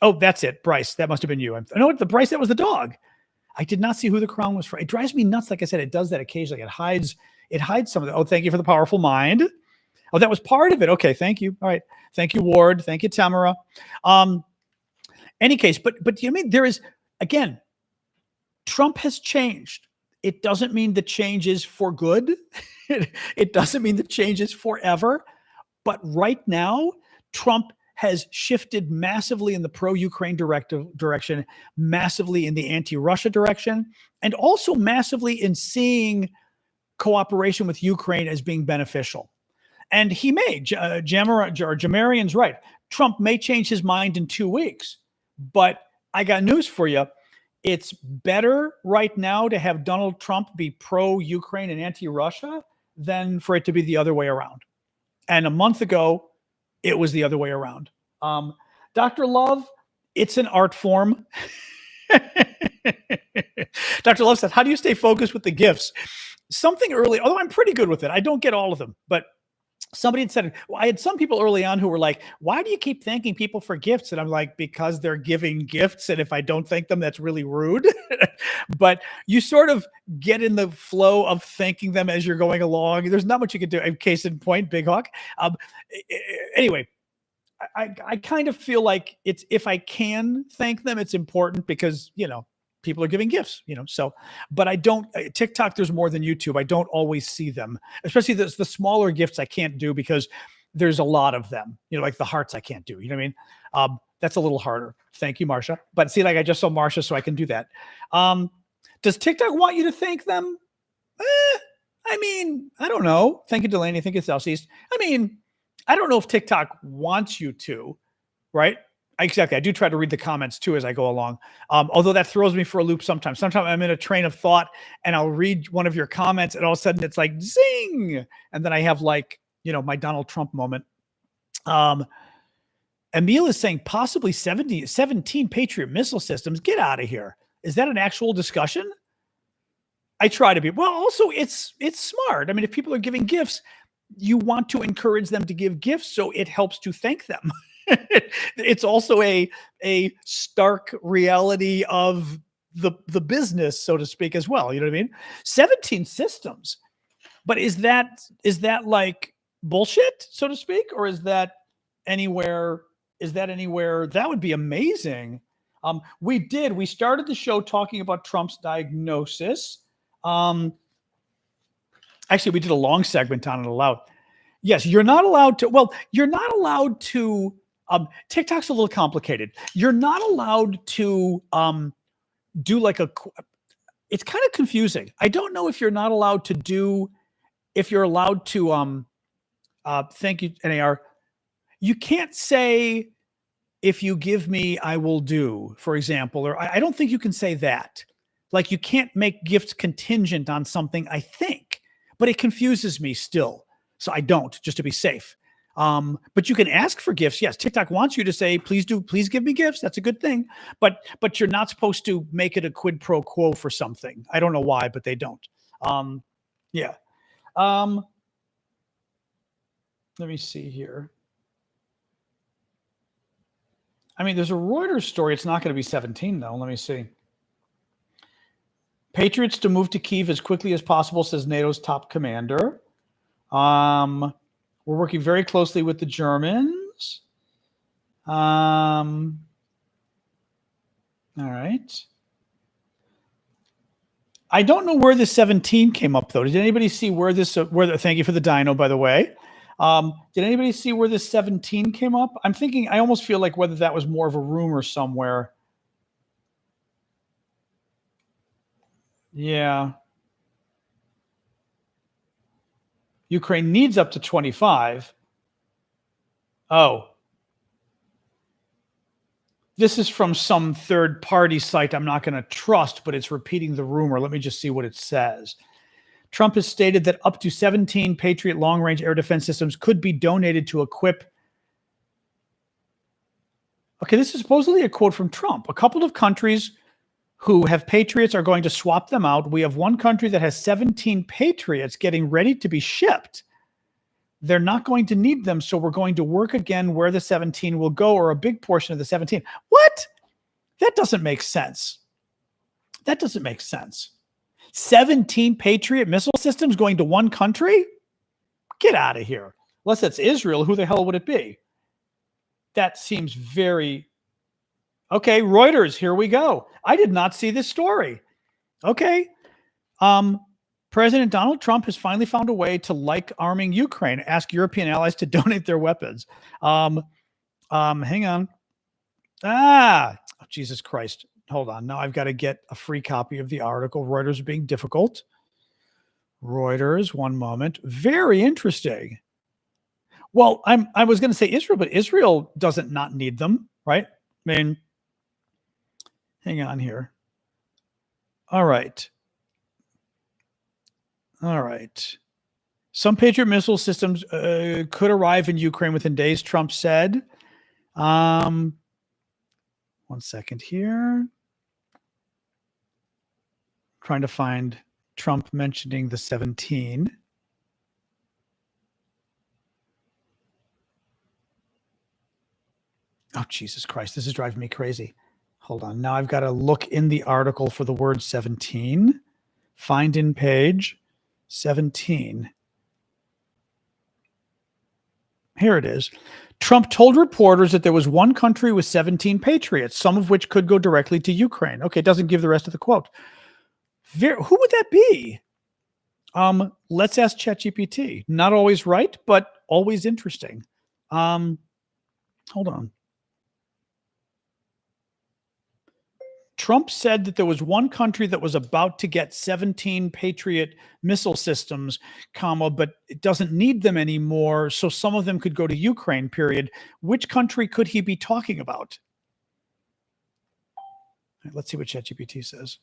A: Oh, that's it. Bryce, that must have been you. No, Bryce, that was the dog. I did not see who the crown was for. It drives me nuts. Like I said, it does that occasionally. It hides some of it. Oh, thank you for the powerful mind. Oh, that was part of it. Okay, thank you. All right. Thank you, Ward. Thank you, Tamara. Any case, but I mean, there is, again, Trump has changed. It doesn't mean the change is for good. It doesn't mean the change is forever. But right now, Trump has shifted massively in the pro-Ukraine direction, massively in the anti-Russia direction, and also massively in seeing cooperation with Ukraine as being beneficial. And he may, Jamarian's right. Trump may change his mind in 2 weeks. But I got news for you. It's better right now to have Donald Trump be pro-Ukraine and anti-Russia than for it to be the other way around. And a month ago, it was the other way around. Dr. Love, it's an art form. Dr. Love said, how do you stay focused with the gifts? Something early, although I'm pretty good with it. I don't get all of them, but somebody had said, well, I had some people early on who were like, why do you keep thanking people for gifts? And I'm like, because they're giving gifts. And if I don't thank them, that's really rude. But you sort of get in the flow of thanking them as you're going along. There's not much you can do. Case in point, Big Hawk. Anyway, I kind of feel like it's, if I can thank them, it's important because, people are giving gifts, so, but I don't, TikTok, there's more than YouTube. I don't always see them, especially the smaller gifts I can't do because there's a lot of them, like the hearts I can't do, you know what I mean? That's a little harder. Thank you, Marsha. But see, like I just saw Marsha, so I can do that. Does TikTok want you to thank them? I mean, I don't know. Thank you, Delaney. Thank you, Southeast. I mean, I don't know if TikTok wants you to, right? Exactly. I do try to read the comments too as I go along. Although that throws me for a loop sometimes. Sometimes I'm in a train of thought and I'll read one of your comments and all of a sudden it's like zing. And then I have like, my Donald Trump moment. Emil is saying possibly 17 Patriot missile systems. Get out of here. Is that an actual discussion? I try to be. Well, also it's smart. I mean, if people are giving gifts, you want to encourage them to give gifts so it helps to thank them. It's also a stark reality of the business, so to speak, as well. You know what I mean? 17 systems. But is that like bullshit, so to speak? Or is that anywhere? That would be amazing. We started the show talking about Trump's diagnosis. Actually, we did a long segment on it aloud. Yes, you're not allowed to, TikTok's a little complicated. You're not allowed to do like it's kind of confusing. I don't know if you're allowed to, thank you, NAR. You can't say, if you give me, I will do, for example, or I don't think you can say that. Like you can't make gifts contingent on something, I think, but it confuses me still. So I don't, just to be safe. But you can ask for gifts. Yes, TikTok wants you to say, please give me gifts. That's a good thing. But you're not supposed to make it a quid pro quo for something. I don't know why, but they don't. Yeah. Let me see here. I mean, there's a Reuters story. It's not going to be 17, though. Let me see. Patriots to move to Kyiv as quickly as possible, says NATO's top commander. We're working very closely with the Germans. All right. I don't know where this 17 came up, though. Did anybody see where this, thank you for the dino, by the way. Did anybody see where this 17 came up? I'm thinking, I almost feel like whether that was more of a rumor somewhere. Yeah. Ukraine needs up to 25. Oh. This is from some third-party site I'm not going to trust, but it's repeating the rumor. Let me just see what it says. Trump has stated that up to 17 Patriot long-range air defense systems could be donated to equip. Okay, this is supposedly a quote from Trump. A couple of countries who have Patriots are going to swap them out. We have one country that has 17 Patriots getting ready to be shipped. They're not going to need them, so we're going to work again where the 17 will go, or a big portion of the 17. What? That doesn't make sense. That doesn't make sense. 17 Patriot missile systems going to one country? Get out of here. Unless that's Israel, who the hell would it be? That seems very... Okay, Reuters, here we go. I did not see this story. Okay. President Donald Trump has finally found a way to like arming Ukraine, ask European allies to donate their weapons. Hang on. Oh, Jesus Christ. Hold on. Now I've got to get a free copy of the article. Reuters are being difficult. Reuters, one moment. Very interesting. Well, I was going to say Israel, but Israel doesn't not need them, right? I mean, hang on here. All right. Some Patriot missile systems could arrive in Ukraine within days, Trump said. 1 second here. Trying to find Trump mentioning the 17. Oh, Jesus Christ. This is driving me crazy. Hold on. Now I've got to look in the article for the word 17. Find in page 17. Here it is. Trump told reporters that there was one country with 17 Patriots, some of which could go directly to Ukraine. Okay, it doesn't give the rest of the quote. Who would that be? Let's ask ChatGPT. Not always right, but always interesting. Hold on. Trump said that there was one country that was about to get 17 Patriot missile systems, but it doesn't need them anymore, so some of them could go to Ukraine, period. Which country could he be talking about? Right, let's see what ChatGPT says.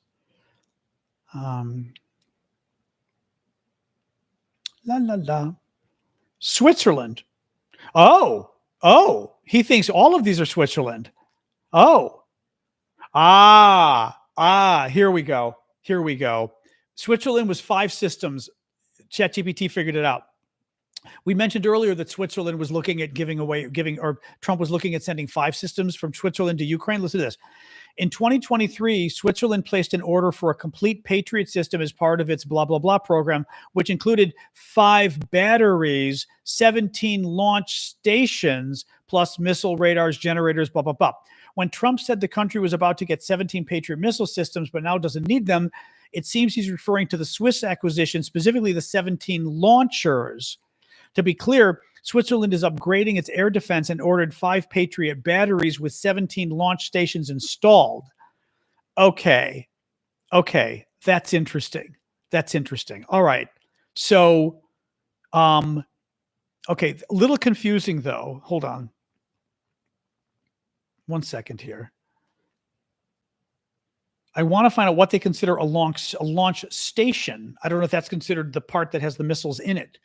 A: Switzerland. Oh, he thinks all of these are Switzerland. Here we go. Switzerland was 5 systems. ChatGPT figured it out. We mentioned earlier that Switzerland was looking at Trump was looking at sending 5 systems from Switzerland to Ukraine. Listen to this. In 2023, Switzerland placed an order for a complete Patriot system as part of its blah, blah, blah program, which included 5 batteries, 17 launch stations, plus missile radars, generators, blah, blah, blah. When Trump said the country was about to get 17 Patriot missile systems, but now doesn't need them, it seems he's referring to the Swiss acquisition, specifically the 17 launchers. To be clear, Switzerland is upgrading its air defense and ordered 5 Patriot batteries with 17 launch stations installed. Okay. That's interesting. All right. So, okay. A little confusing though. Hold on. 1 second here. I want to find out what they consider a launch station. I don't know if that's considered the part that has the missiles in it.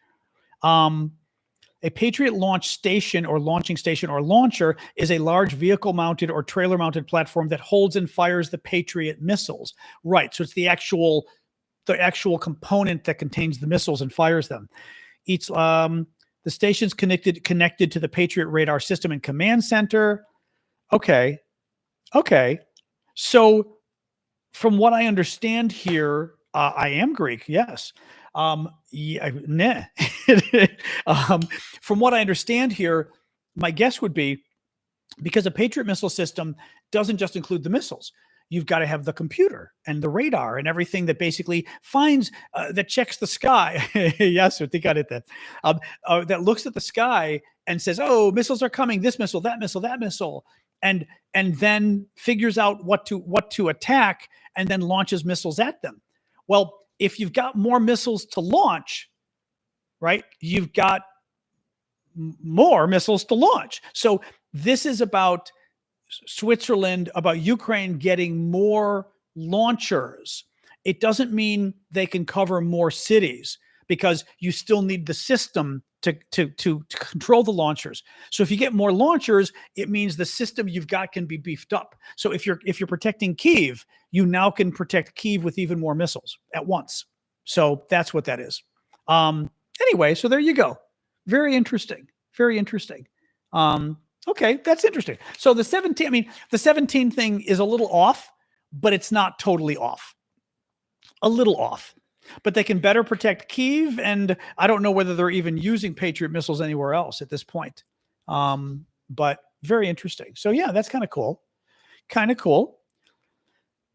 A: A Patriot launch station or launching station or launcher is a large vehicle-mounted or trailer-mounted platform that holds and fires the Patriot missiles. Right, so it's the actual component that contains the missiles and fires them. The station's connected to the Patriot radar system and command center. Okay. So from what I understand here, I am Greek, yes. From what I understand here, my guess would be because a Patriot missile system doesn't just include the missiles. You've got to have the computer and the radar and everything that basically finds, that checks the sky. Yes, I think I did that. That looks at the sky and says, oh, missiles are coming, this missile, that missile. And then figures out what to attack and then launches missiles at them. Well, if you've got more missiles to launch, right, you've got more missiles to launch. So this is about Switzerland, about Ukraine getting more launchers. It doesn't mean they can cover more cities because you still need the system to control the launchers. So if you get more launchers, it means the system you've got can be beefed up. So if you're protecting Kyiv, you now can protect Kyiv with even more missiles at once. So that's what that is. Anyway, so there you go. Very interesting. Okay, that's interesting. So the 17 thing is a little off, but it's not totally off. A little off. But they can better protect Kyiv, and I don't know whether they're even using Patriot missiles anywhere else at this point. But very interesting. So yeah, that's kind of cool. Kind of cool.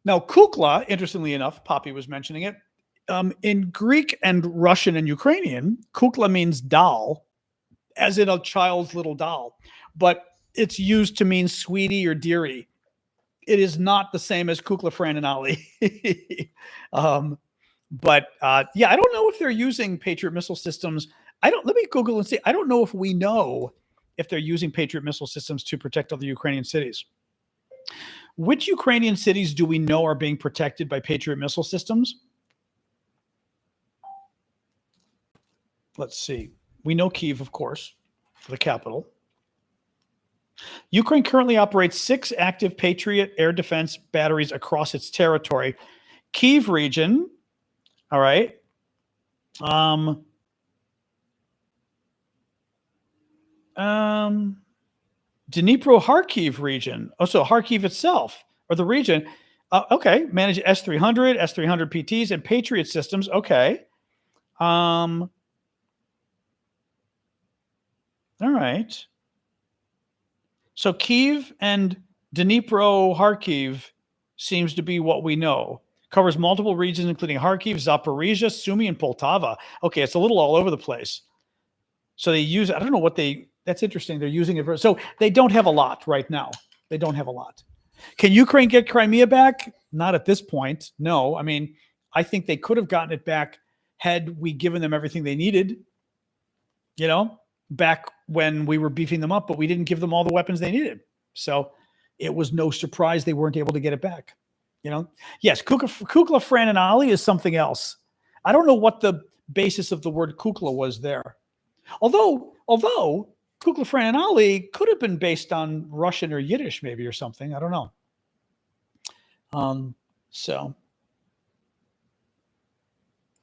A: Now, kukla, interestingly enough, Poppy was mentioning it. In Greek and Russian and Ukrainian, kukla means doll, as in a child's little doll. But it's used to mean sweetie or dearie. It is not the same as kukla Fran and Ali. But yeah, I don't know if they're using Patriot missile systems. Let me Google and see. I don't know if we know if they're using Patriot missile systems to protect other Ukrainian cities. Which Ukrainian cities do we know are being protected by Patriot missile systems? Let's see. We know Kyiv, of course, the capital. Ukraine currently operates 6 active Patriot air defense batteries across its territory. Kyiv region, all right. Dnipro-Kharkiv region. Oh, so Kharkiv itself, or the region. Okay, manage S-300, S-300 PTs, and Patriot systems. Okay. All right. So Kyiv and Dnipro-Kharkiv seems to be what we know. Covers multiple regions, including Kharkiv, Zaporizhia, Sumy, and Poltava. Okay, it's a little all over the place. So they use, I don't know what that's interesting. They're using it for, so they don't have a lot right now. They don't have a lot. Can Ukraine get Crimea back? Not at this point. No. I mean, I think they could have gotten it back had we given them everything they needed, back when we were beefing them up, but we didn't give them all the weapons they needed. So it was no surprise they weren't able to get it back. Yes, kukla Fran and Ali is something else. I don't know what the basis of the word kukla was there. Although kukla Fran and Ali could have been based on Russian or Yiddish maybe or something. I don't know. So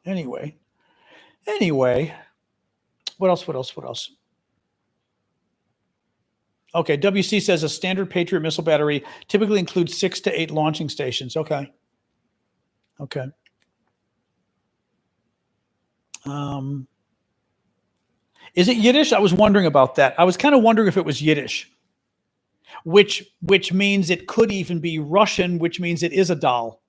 A: anyway, what else? Okay, WC says a standard Patriot missile battery typically includes 6 to 8 launching stations. Okay. Is it Yiddish? I was wondering about that. I was kind of wondering if it was Yiddish, which means it could even be Russian, which means it is a doll.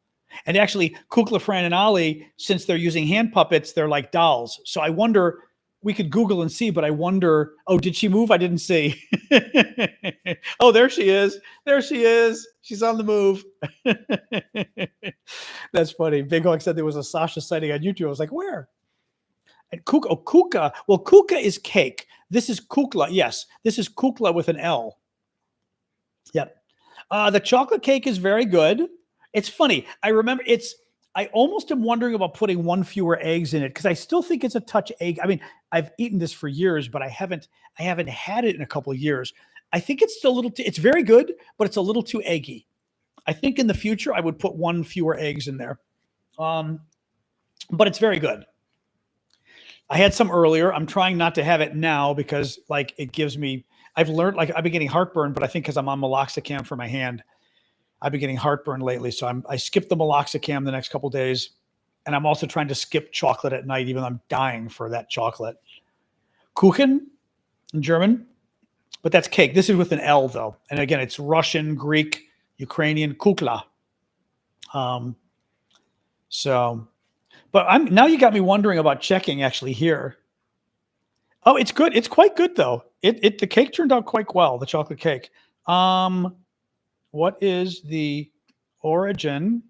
A: And actually, kukla Fran and Ali, since they're using hand puppets, they're like dolls. So I wonder, we could Google and see, but I wonder, did she move? I didn't see. Oh, there she is. She's on the move. That's funny. Big Hawk said there was a Sasha sighting on YouTube. I was like, where? And kuka. Well, kuka is cake. This is kukla. Yes, this is kukla with an L. Yep. The chocolate cake is very good. It's funny. I almost am wondering about putting 1 fewer eggs in it because I still think it's a touch egg. I mean, I've eaten this for years, but I haven't had it in a couple of years. I think it's still a little. It's very good, but it's a little too eggy. I think in the future I would put 1 fewer eggs in there, but it's very good. I had some earlier. I'm trying not to have it now because it gives me. I've learned I've been getting heartburn, but I think because I'm on meloxicam for my hand. I've been getting heartburn lately, so I skipped the meloxicam the next couple of days, and I'm also trying to skip chocolate at night, even though I'm dying for that chocolate. Kuchen in German, but that's cake. This is with an L, though. And again, it's Russian, Greek, Ukrainian, kukla. But now you got me wondering about checking actually here. Oh, it's good. It's quite good, though. The cake turned out quite well, the chocolate cake. What is the origin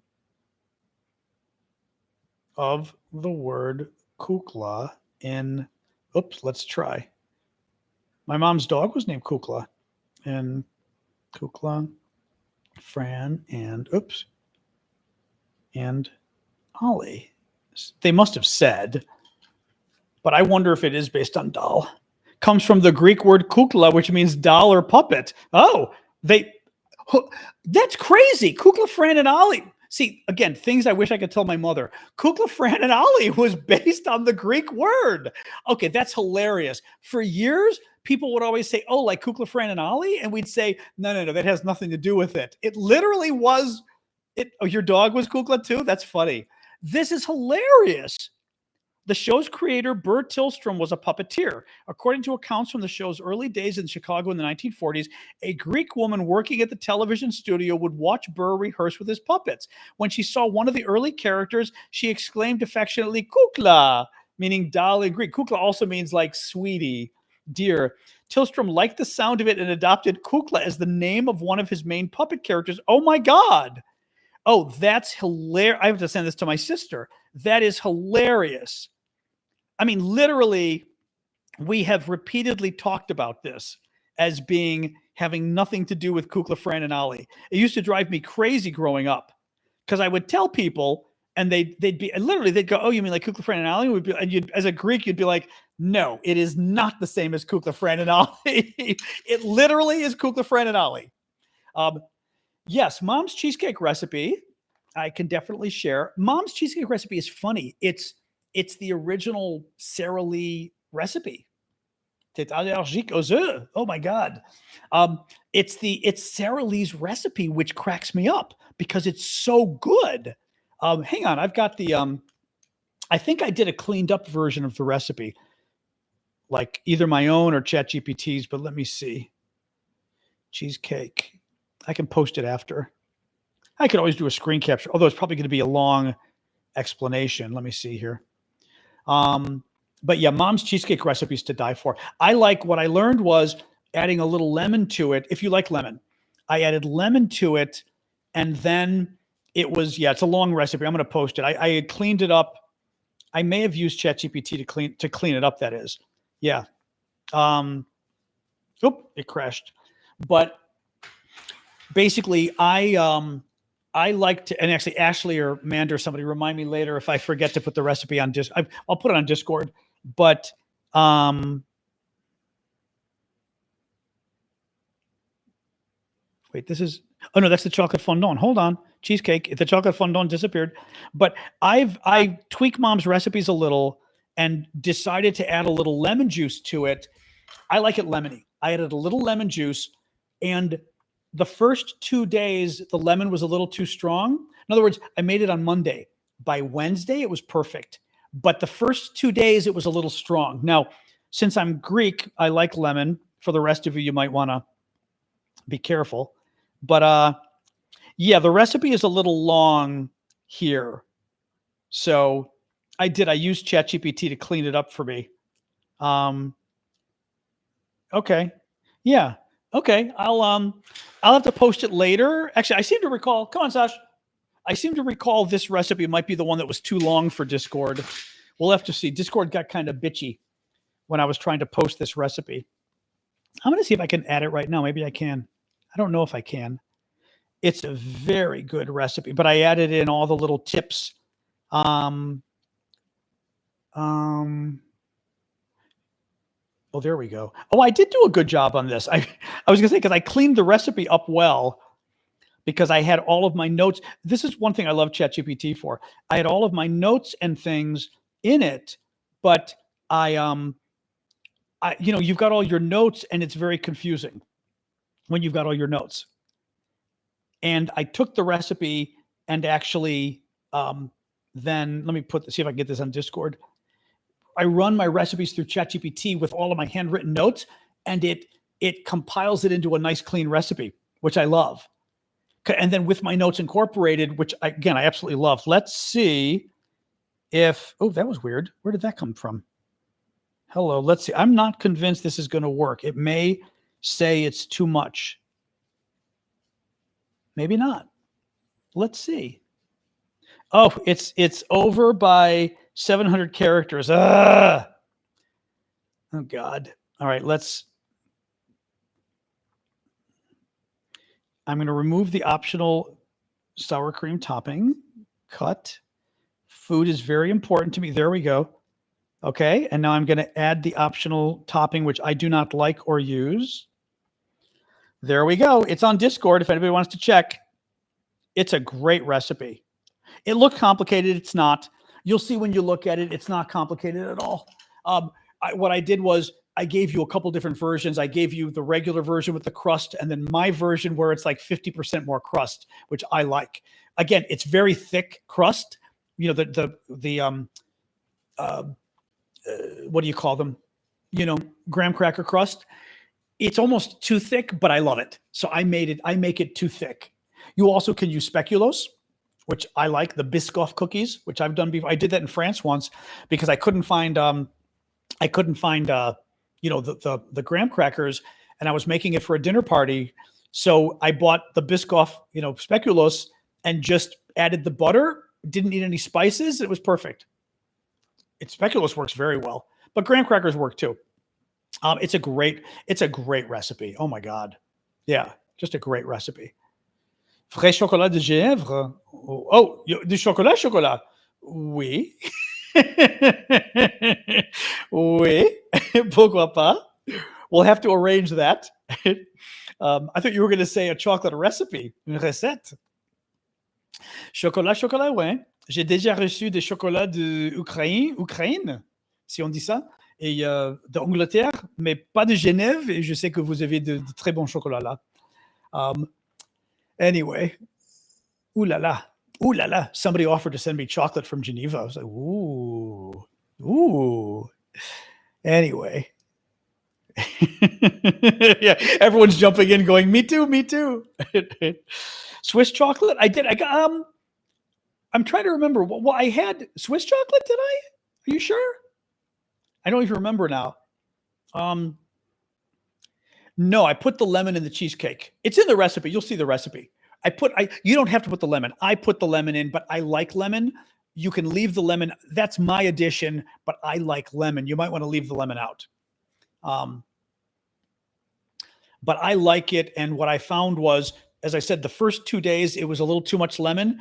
A: of the word kukla in, let's try. My mom's dog was named Kukla. And Kukla, Fran, and Ollie. They must have said, but I wonder if it is based on doll. Comes from the Greek word kukla, which means doll or puppet. Oh, that's crazy. Kukla, Fran, and Ali. See, again, things I wish I could tell my mother. Kukla, Fran, and Ali was based on the Greek word. Okay, that's hilarious. For years, people would always say, like Kukla, Fran, and Ali? And we'd say, no, that has nothing to do with it. It literally was Oh, your dog was Kukla too? That's funny. This is hilarious. The show's creator, Bert Tillstrom, was a puppeteer. According to accounts from the show's early days in Chicago in the 1940s, a Greek woman working at the television studio would watch Burr rehearse with his puppets. When she saw one of the early characters, she exclaimed affectionately, Kukla, meaning doll in Greek. Kukla also means like sweetie, dear. Tillstrom liked the sound of it and adopted Kukla as the name of one of his main puppet characters. Oh my God. Oh, that's hilarious. I have to send this to my sister. That is hilarious. I mean, literally, we have repeatedly talked about this as having nothing to do with Kukla, Fran, and Ollie. It used to drive me crazy growing up because I would tell people, and they'd go, "Oh, you mean like Kukla, Fran, and Ollie?" And as a Greek, you'd be like, "No, it is not the same as Kukla, Fran, and Ollie. It literally is Kukla, Fran, and Ollie." Yes, Mom's cheesecake recipe, I can definitely share. Mom's cheesecake recipe is funny. It's the original Sara Lee recipe. Oh my God. It's Sara Lee's recipe, which cracks me up because it's so good. Hang on, I've got I think I did a cleaned up version of the recipe, like either my own or ChatGPT's, but let me see. Cheesecake. I can post it after. I could always do a screen capture, although it's probably going to be a long explanation. Let me see here. But yeah, Mom's cheesecake recipes to die for. What I learned was adding a little lemon to it. If you like lemon, I added lemon to it. And then it's a long recipe. I'm going to post it. I had cleaned it up. I may have used ChatGPT to clean it up. That is. Yeah. It crashed. But basically I like to, and actually Ashley or Mander, somebody remind me later if I forget to put the recipe on I'll put it on Discord. But wait, that's the chocolate fondant. Hold on, cheesecake. The chocolate fondant disappeared. But I tweak Mom's recipes a little and decided to add a little lemon juice to it. I like it lemony. I added a little lemon juice, and the first 2 days, the lemon was a little too strong. In other words, I made it on Monday. By Wednesday, it was perfect. But the first 2 days, it was a little strong. Now, since I'm Greek, I like lemon. For the rest of you might want to be careful. But yeah, the recipe is a little long here. So I used ChatGPT to clean it up for me. Okay. Yeah. Okay. I'll have to post it later. Actually, I seem to recall. Come on, Sash. I seem to recall this recipe might be the one that was too long for Discord. We'll have to see. Discord got kind of bitchy when I was trying to post this recipe. I'm going to see if I can add it right now. Maybe I can. I don't know if I can. It's a very good recipe, but I added in all the little tips. Oh, there we go. Oh, I did do a good job on this. I was going to say, because I cleaned the recipe up well because I had all of my notes. This is one thing I love ChatGPT for. I had all of my notes and things in it, but you've got all your notes and it's very confusing when you've got all your notes. And I took the recipe and actually, then let me see if I can get this on Discord. I run my recipes through ChatGPT with all of my handwritten notes, and it compiles it into a nice, clean recipe, which I love. And then with my notes incorporated, which I absolutely love. Let's see if, oh, that was weird. Where did that come from? Hello, let's see. I'm not convinced this is going to work. It may say it's too much. Maybe not. Let's see. Oh, it's over by 700 characters. Oh, God. All right, I'm going to remove the optional sour cream topping. Cut. Food is very important to me. There we go. Okay, and now I'm going to add the optional topping, which I do not like or use. There we go. It's on Discord if anybody wants to check. It's a great recipe. It looked complicated. It's not. You'll see when you look at it, it's not complicated at all. What I did was I gave you a couple different versions. I gave you the regular version with the crust and then my version where it's like 50% more crust, which I like. Again, it's very thick crust. You know, what do you call them? You know, graham cracker crust. It's almost too thick, but I love it. So I make it too thick. You also can use speculoos, which I like, the Biscoff cookies, which I've done before. I did that in France once because I couldn't find you know, the graham crackers, and I was making it for a dinner party. So I bought the Biscoff, you know, speculoos and just added the butter. Didn't need any spices. It was perfect. Speculoos works very well, but graham crackers work too. It's a great recipe. Oh my God. Yeah. Just a great recipe. Frais chocolat de Gèvres. Oh, du chocolat. Oui. Oui. Pourquoi pas? We'll have to arrange that. I thought you were going to say a chocolate recipe, une recette. Chocolat, ouais. J'ai déjà reçu des chocolats d'Ukraine, si on dit ça, et d'Angleterre, mais pas de Genève, et je sais que vous avez de très bons chocolats là. Anyway, ooh la la, somebody offered to send me chocolate from Geneva. I was like, ooh. Anyway. Yeah, everyone's jumping in going, me too. Swiss chocolate? I'm trying to remember. Well, I had Swiss chocolate, did I? Are you sure? I don't even remember now. No, I put the lemon in the cheesecake. It's in the recipe. You'll see the recipe. You don't have to put the lemon. I put the lemon in, but I like lemon. You can leave the lemon. That's my addition, but I like lemon. You might want to leave the lemon out. But I like it. And what I found was, as I said, the first 2 days, it was a little too much lemon.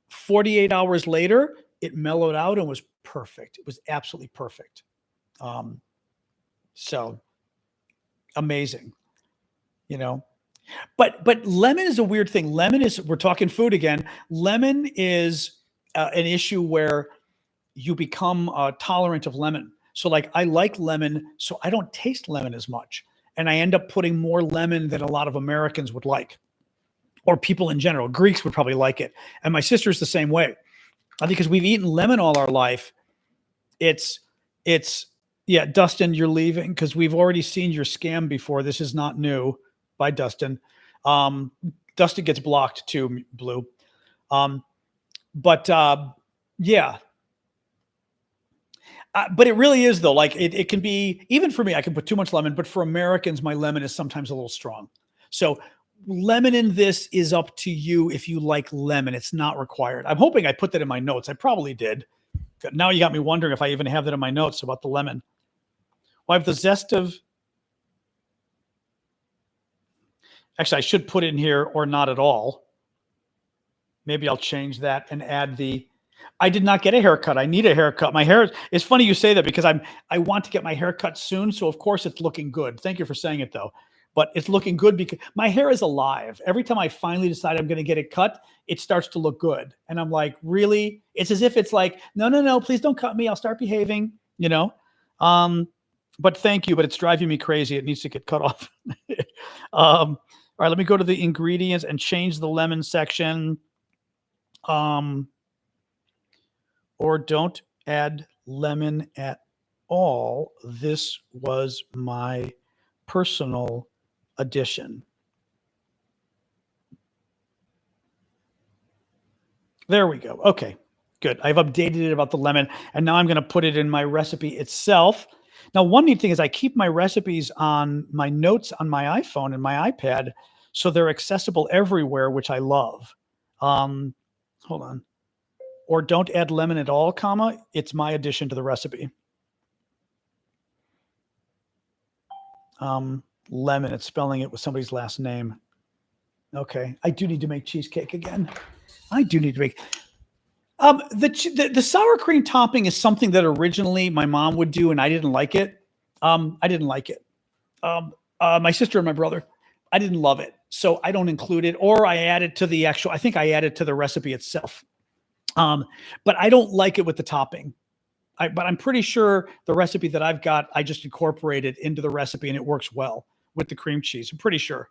A: 48 hours later, it mellowed out and was perfect. It was absolutely perfect. So amazing, you know. But lemon is a weird thing. We're talking food again. Lemon is an issue where you become tolerant of lemon. So like I like lemon, so I don't taste lemon as much. And I end up putting more lemon than a lot of Americans would like, or people in general. Greeks would probably like it. And my sister's the same way. Because we've eaten lemon all our life. Yeah, Dustin, you're leaving because we've already seen your scam before. This is not new. By Dustin. Dustin gets blocked too, Blue. Yeah. But it really is though. Like it can be, even for me, I can put too much lemon, but for Americans, my lemon is sometimes a little strong. So lemon in this is up to you if you like lemon. It's not required. I'm hoping I put that in my notes. I probably did. Now you got me wondering if I even have that in my notes about the lemon. Well, I have the zest of... Actually, I should put it in here or not at all. Maybe I'll change that and add I did not get a haircut. I need a haircut. My hair, it's funny you say that because I want to get my hair cut soon. So of course it's looking good. Thank you for saying it though. But it's looking good because my hair is alive. Every time I finally decide I'm going to get it cut, it starts to look good. And I'm like, really? It's as if it's like, no, please don't cut me. I'll start behaving, you know? But thank you, but it's driving me crazy. It needs to get cut off. All right, let me go to the ingredients and change the lemon section. Or don't add lemon at all. This was my personal addition. There we go. Okay, good. I've updated it about the lemon, and now I'm going to put it in my recipe itself. Now, one neat thing is I keep my recipes on my notes on my iPhone and my iPad, so they're accessible everywhere, which I love. Hold on. Or don't add lemon at all, comma. It's my addition to the recipe. Lemon, it's spelling it with somebody's last name. Okay, I do need to make cheesecake again. I do need to make... The sour cream topping is something that originally my mom would do, and I didn't like it. I didn't like it. My sister and my brother, I didn't love it. So I don't include it, or I add it to the actual, I think I add it to the recipe itself. But I don't like it with the topping. But I'm pretty sure the recipe that I've got, I just incorporated into the recipe and it works well with the cream cheese. I'm pretty sure.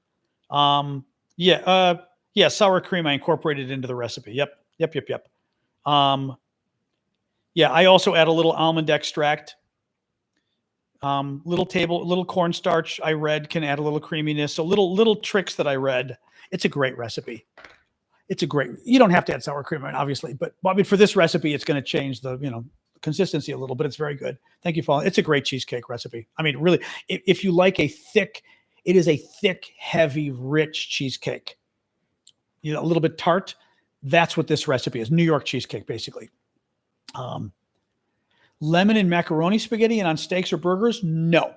A: Yeah. Yeah, sour cream I incorporated into the recipe. Yep. Yeah, I also add a little almond extract. Little cornstarch I read can add a little creaminess. So little tricks that I read. It's a great recipe. You don't have to add sour cream, obviously, but I mean, for this recipe, it's going to change the, consistency a little, but it's very good. Thank you, Paul. It's a great cheesecake recipe. I mean, really, if you like it is a thick, heavy, rich cheesecake. A little bit tart. That's what this recipe is. New York cheesecake, basically. Lemon and macaroni spaghetti and on steaks or burgers? No.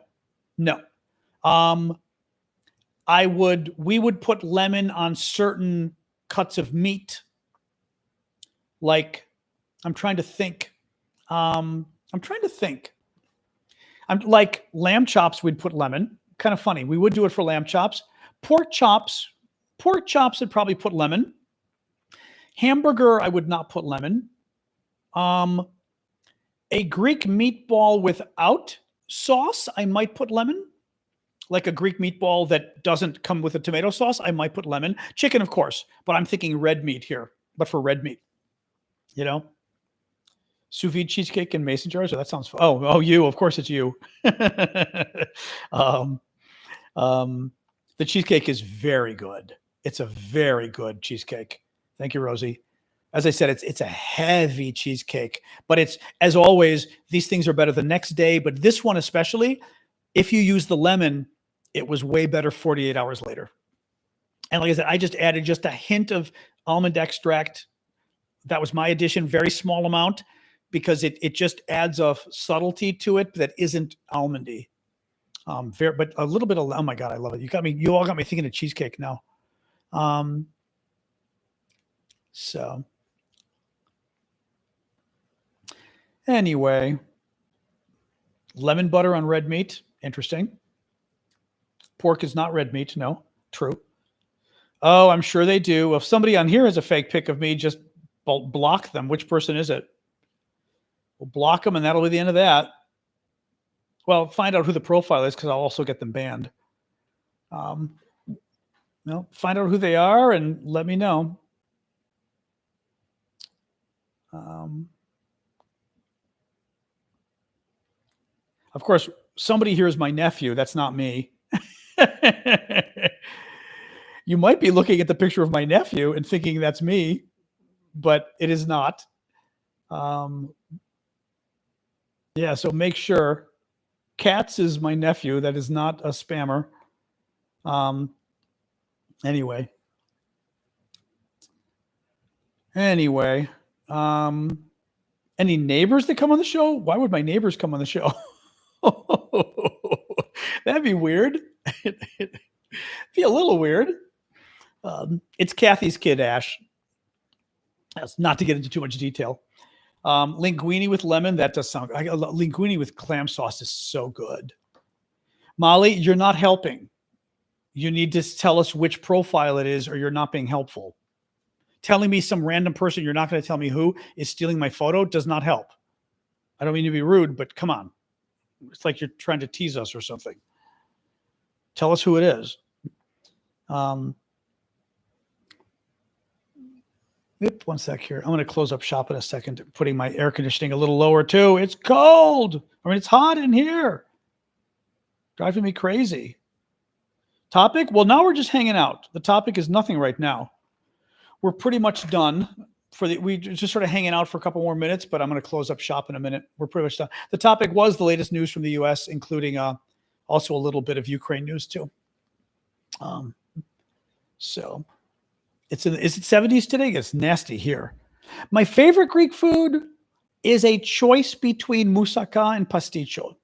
A: We would put lemon on certain cuts of meat. Like, I'm trying to think. I'm like lamb chops, we'd put lemon. Kind of funny. We would do it for lamb chops. Pork chops would probably put lemon. Hamburger, I would not put lemon. A Greek meatball without sauce, I might put lemon. Like a Greek meatball that doesn't come with a tomato sauce, I might put lemon. Chicken, of course, but I'm thinking red meat here. But for red meat, sous vide cheesecake in mason jars. That sounds fun. Oh, you. Of course, it's you. The cheesecake is very good. It's a very good cheesecake. Thank you, Rosie. As I said, it's a heavy cheesecake, but it's, as always, these things are better the next day. But this one especially, if you use the lemon, it was way better 48 hours later. And like I said, I just added just a hint of almond extract. That was my addition, very small amount, because it just adds a subtlety to it that isn't almondy. But a little bit of, oh my God, I love it. You all got me thinking of cheesecake now. So anyway, lemon butter on red meat. Interesting. Pork is not red meat. No, true. Oh, I'm sure they do. If somebody on here has a fake pic of me, just block them. Which person is it? We'll block them, and that'll be the end of that. Well, find out who the profile is, because I'll also get them banned. Find out who they are and let me know. Of course, somebody here is my nephew. That's not me. You might be looking at the picture of my nephew and thinking that's me, but it is not. Yeah, so make sure. Katz is my nephew. That is not a spammer. Anyway. Any neighbors that come on the show? Why would my neighbors come on the show? That'd be weird. It'd be a little weird. It's Kathy's kid, Ash. That's not to get into too much detail. Linguine with lemon, that does sound good. Linguine with clam sauce is so good. Molly, you're not helping. You need to tell us which profile it is, or you're not being helpful. Telling me some random person, you're not going to tell me who, is stealing my photo does not help. I don't mean to be rude, but come on. It's like you're trying to tease us or something. Tell us who it is. One sec here. I'm going to close up shop in a second, putting my air conditioning a little lower too. It's cold. I mean, it's hot in here. Driving me crazy. Topic? Well, now we're just hanging out. The topic is nothing right now. We're pretty much done. We just sort of hanging out for a couple more minutes, but I'm going to close up shop in a minute. We're pretty much done. The topic was the latest news from the U.S., including also a little bit of Ukraine news too. So is it 70s today? It's nasty here. My favorite Greek food is a choice between moussaka and pasticcio.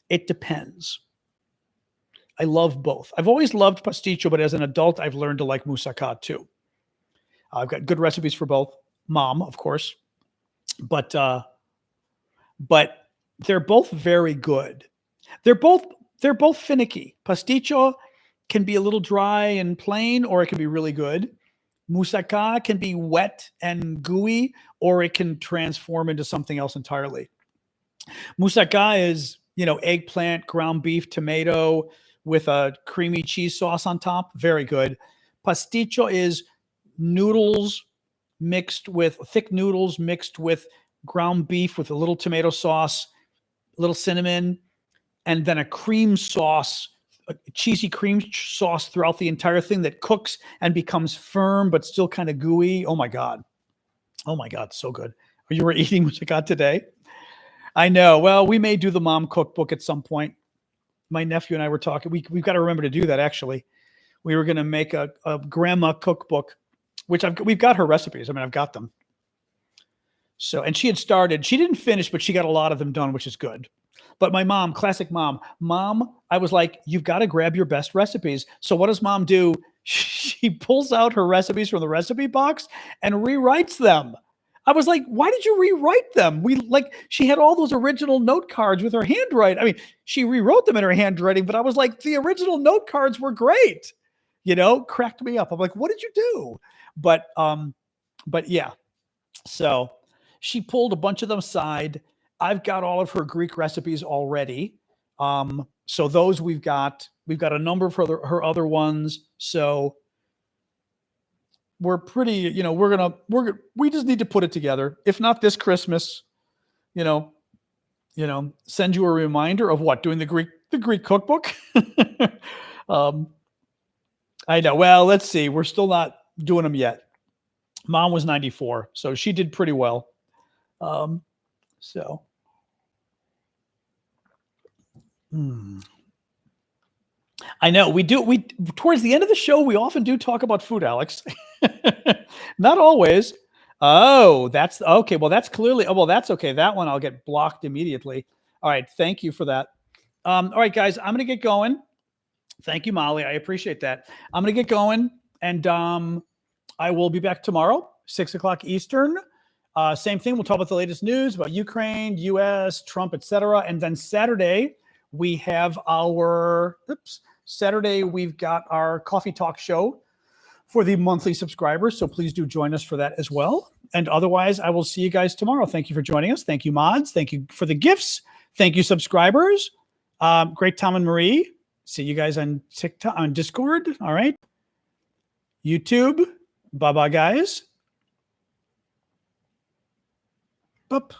A: It depends. I love both. I've always loved pasticcio, but as an adult, I've learned to like moussaka too. I've got good recipes for both. Mom, of course, but they're both very good. They're both finicky. Pasticcio can be a little dry and plain, or it can be really good. Moussaka can be wet and gooey, or it can transform into something else entirely. Moussaka is, eggplant, ground beef, tomato with a creamy cheese sauce on top. Very good. Pasticcio is noodles mixed with thick noodles mixed with ground beef with a little tomato sauce, a little cinnamon, and then a cream sauce, a cheesy cream sauce throughout the entire thing that cooks and becomes firm but still kind of gooey. Oh my God. Oh my God, so good. You were eating what you got today? I know. Well, we may do the mom cookbook at some point. My nephew and I were talking. We've got to remember to do that, actually. We were going to make a grandma cookbook, which we've got her recipes. I mean, I've got them. So, and she had started. She didn't finish, but she got a lot of them done, which is good. But my mom, classic mom, I was like, you've got to grab your best recipes. So what does mom do? She pulls out her recipes from the recipe box and rewrites them. I was like, why did you rewrite them? She had all those original note cards with her handwriting. I mean, she rewrote them in her handwriting, but I was like, the original note cards were great. Cracked me up. I'm like, what did you do? But yeah. So she pulled a bunch of them aside. I've got all of her Greek recipes already. So those we've got a number of her other ones. So we're pretty, we just need to put it together. If not this Christmas, send you a reminder of what, doing the Greek cookbook. I know. Well, let's see. We're still not doing them yet. Mom was 94, so she did pretty well. So. I know we towards the end of the show, we often do talk about food, Alex. Not always. Oh, that's okay. Well, that's clearly, that's okay. That one I'll get blocked immediately. All right. Thank you for that. All right, guys, I'm going to get going. Thank you, Molly. I appreciate that. I'm going to get going, and I will be back tomorrow, 6:00 Eastern. Same thing. We'll talk about the latest news about Ukraine, US, Trump, etc. And then Saturday, we have we've got our coffee talk show for the monthly subscribers. So please do join us for that as well. And otherwise, I will see you guys tomorrow. Thank you for joining us. Thank you, mods. Thank you for the gifts. Thank you, subscribers. Great Tom and Marie. See you guys on TikTok, on Discord. All right. YouTube. Bye-bye, guys. Boop.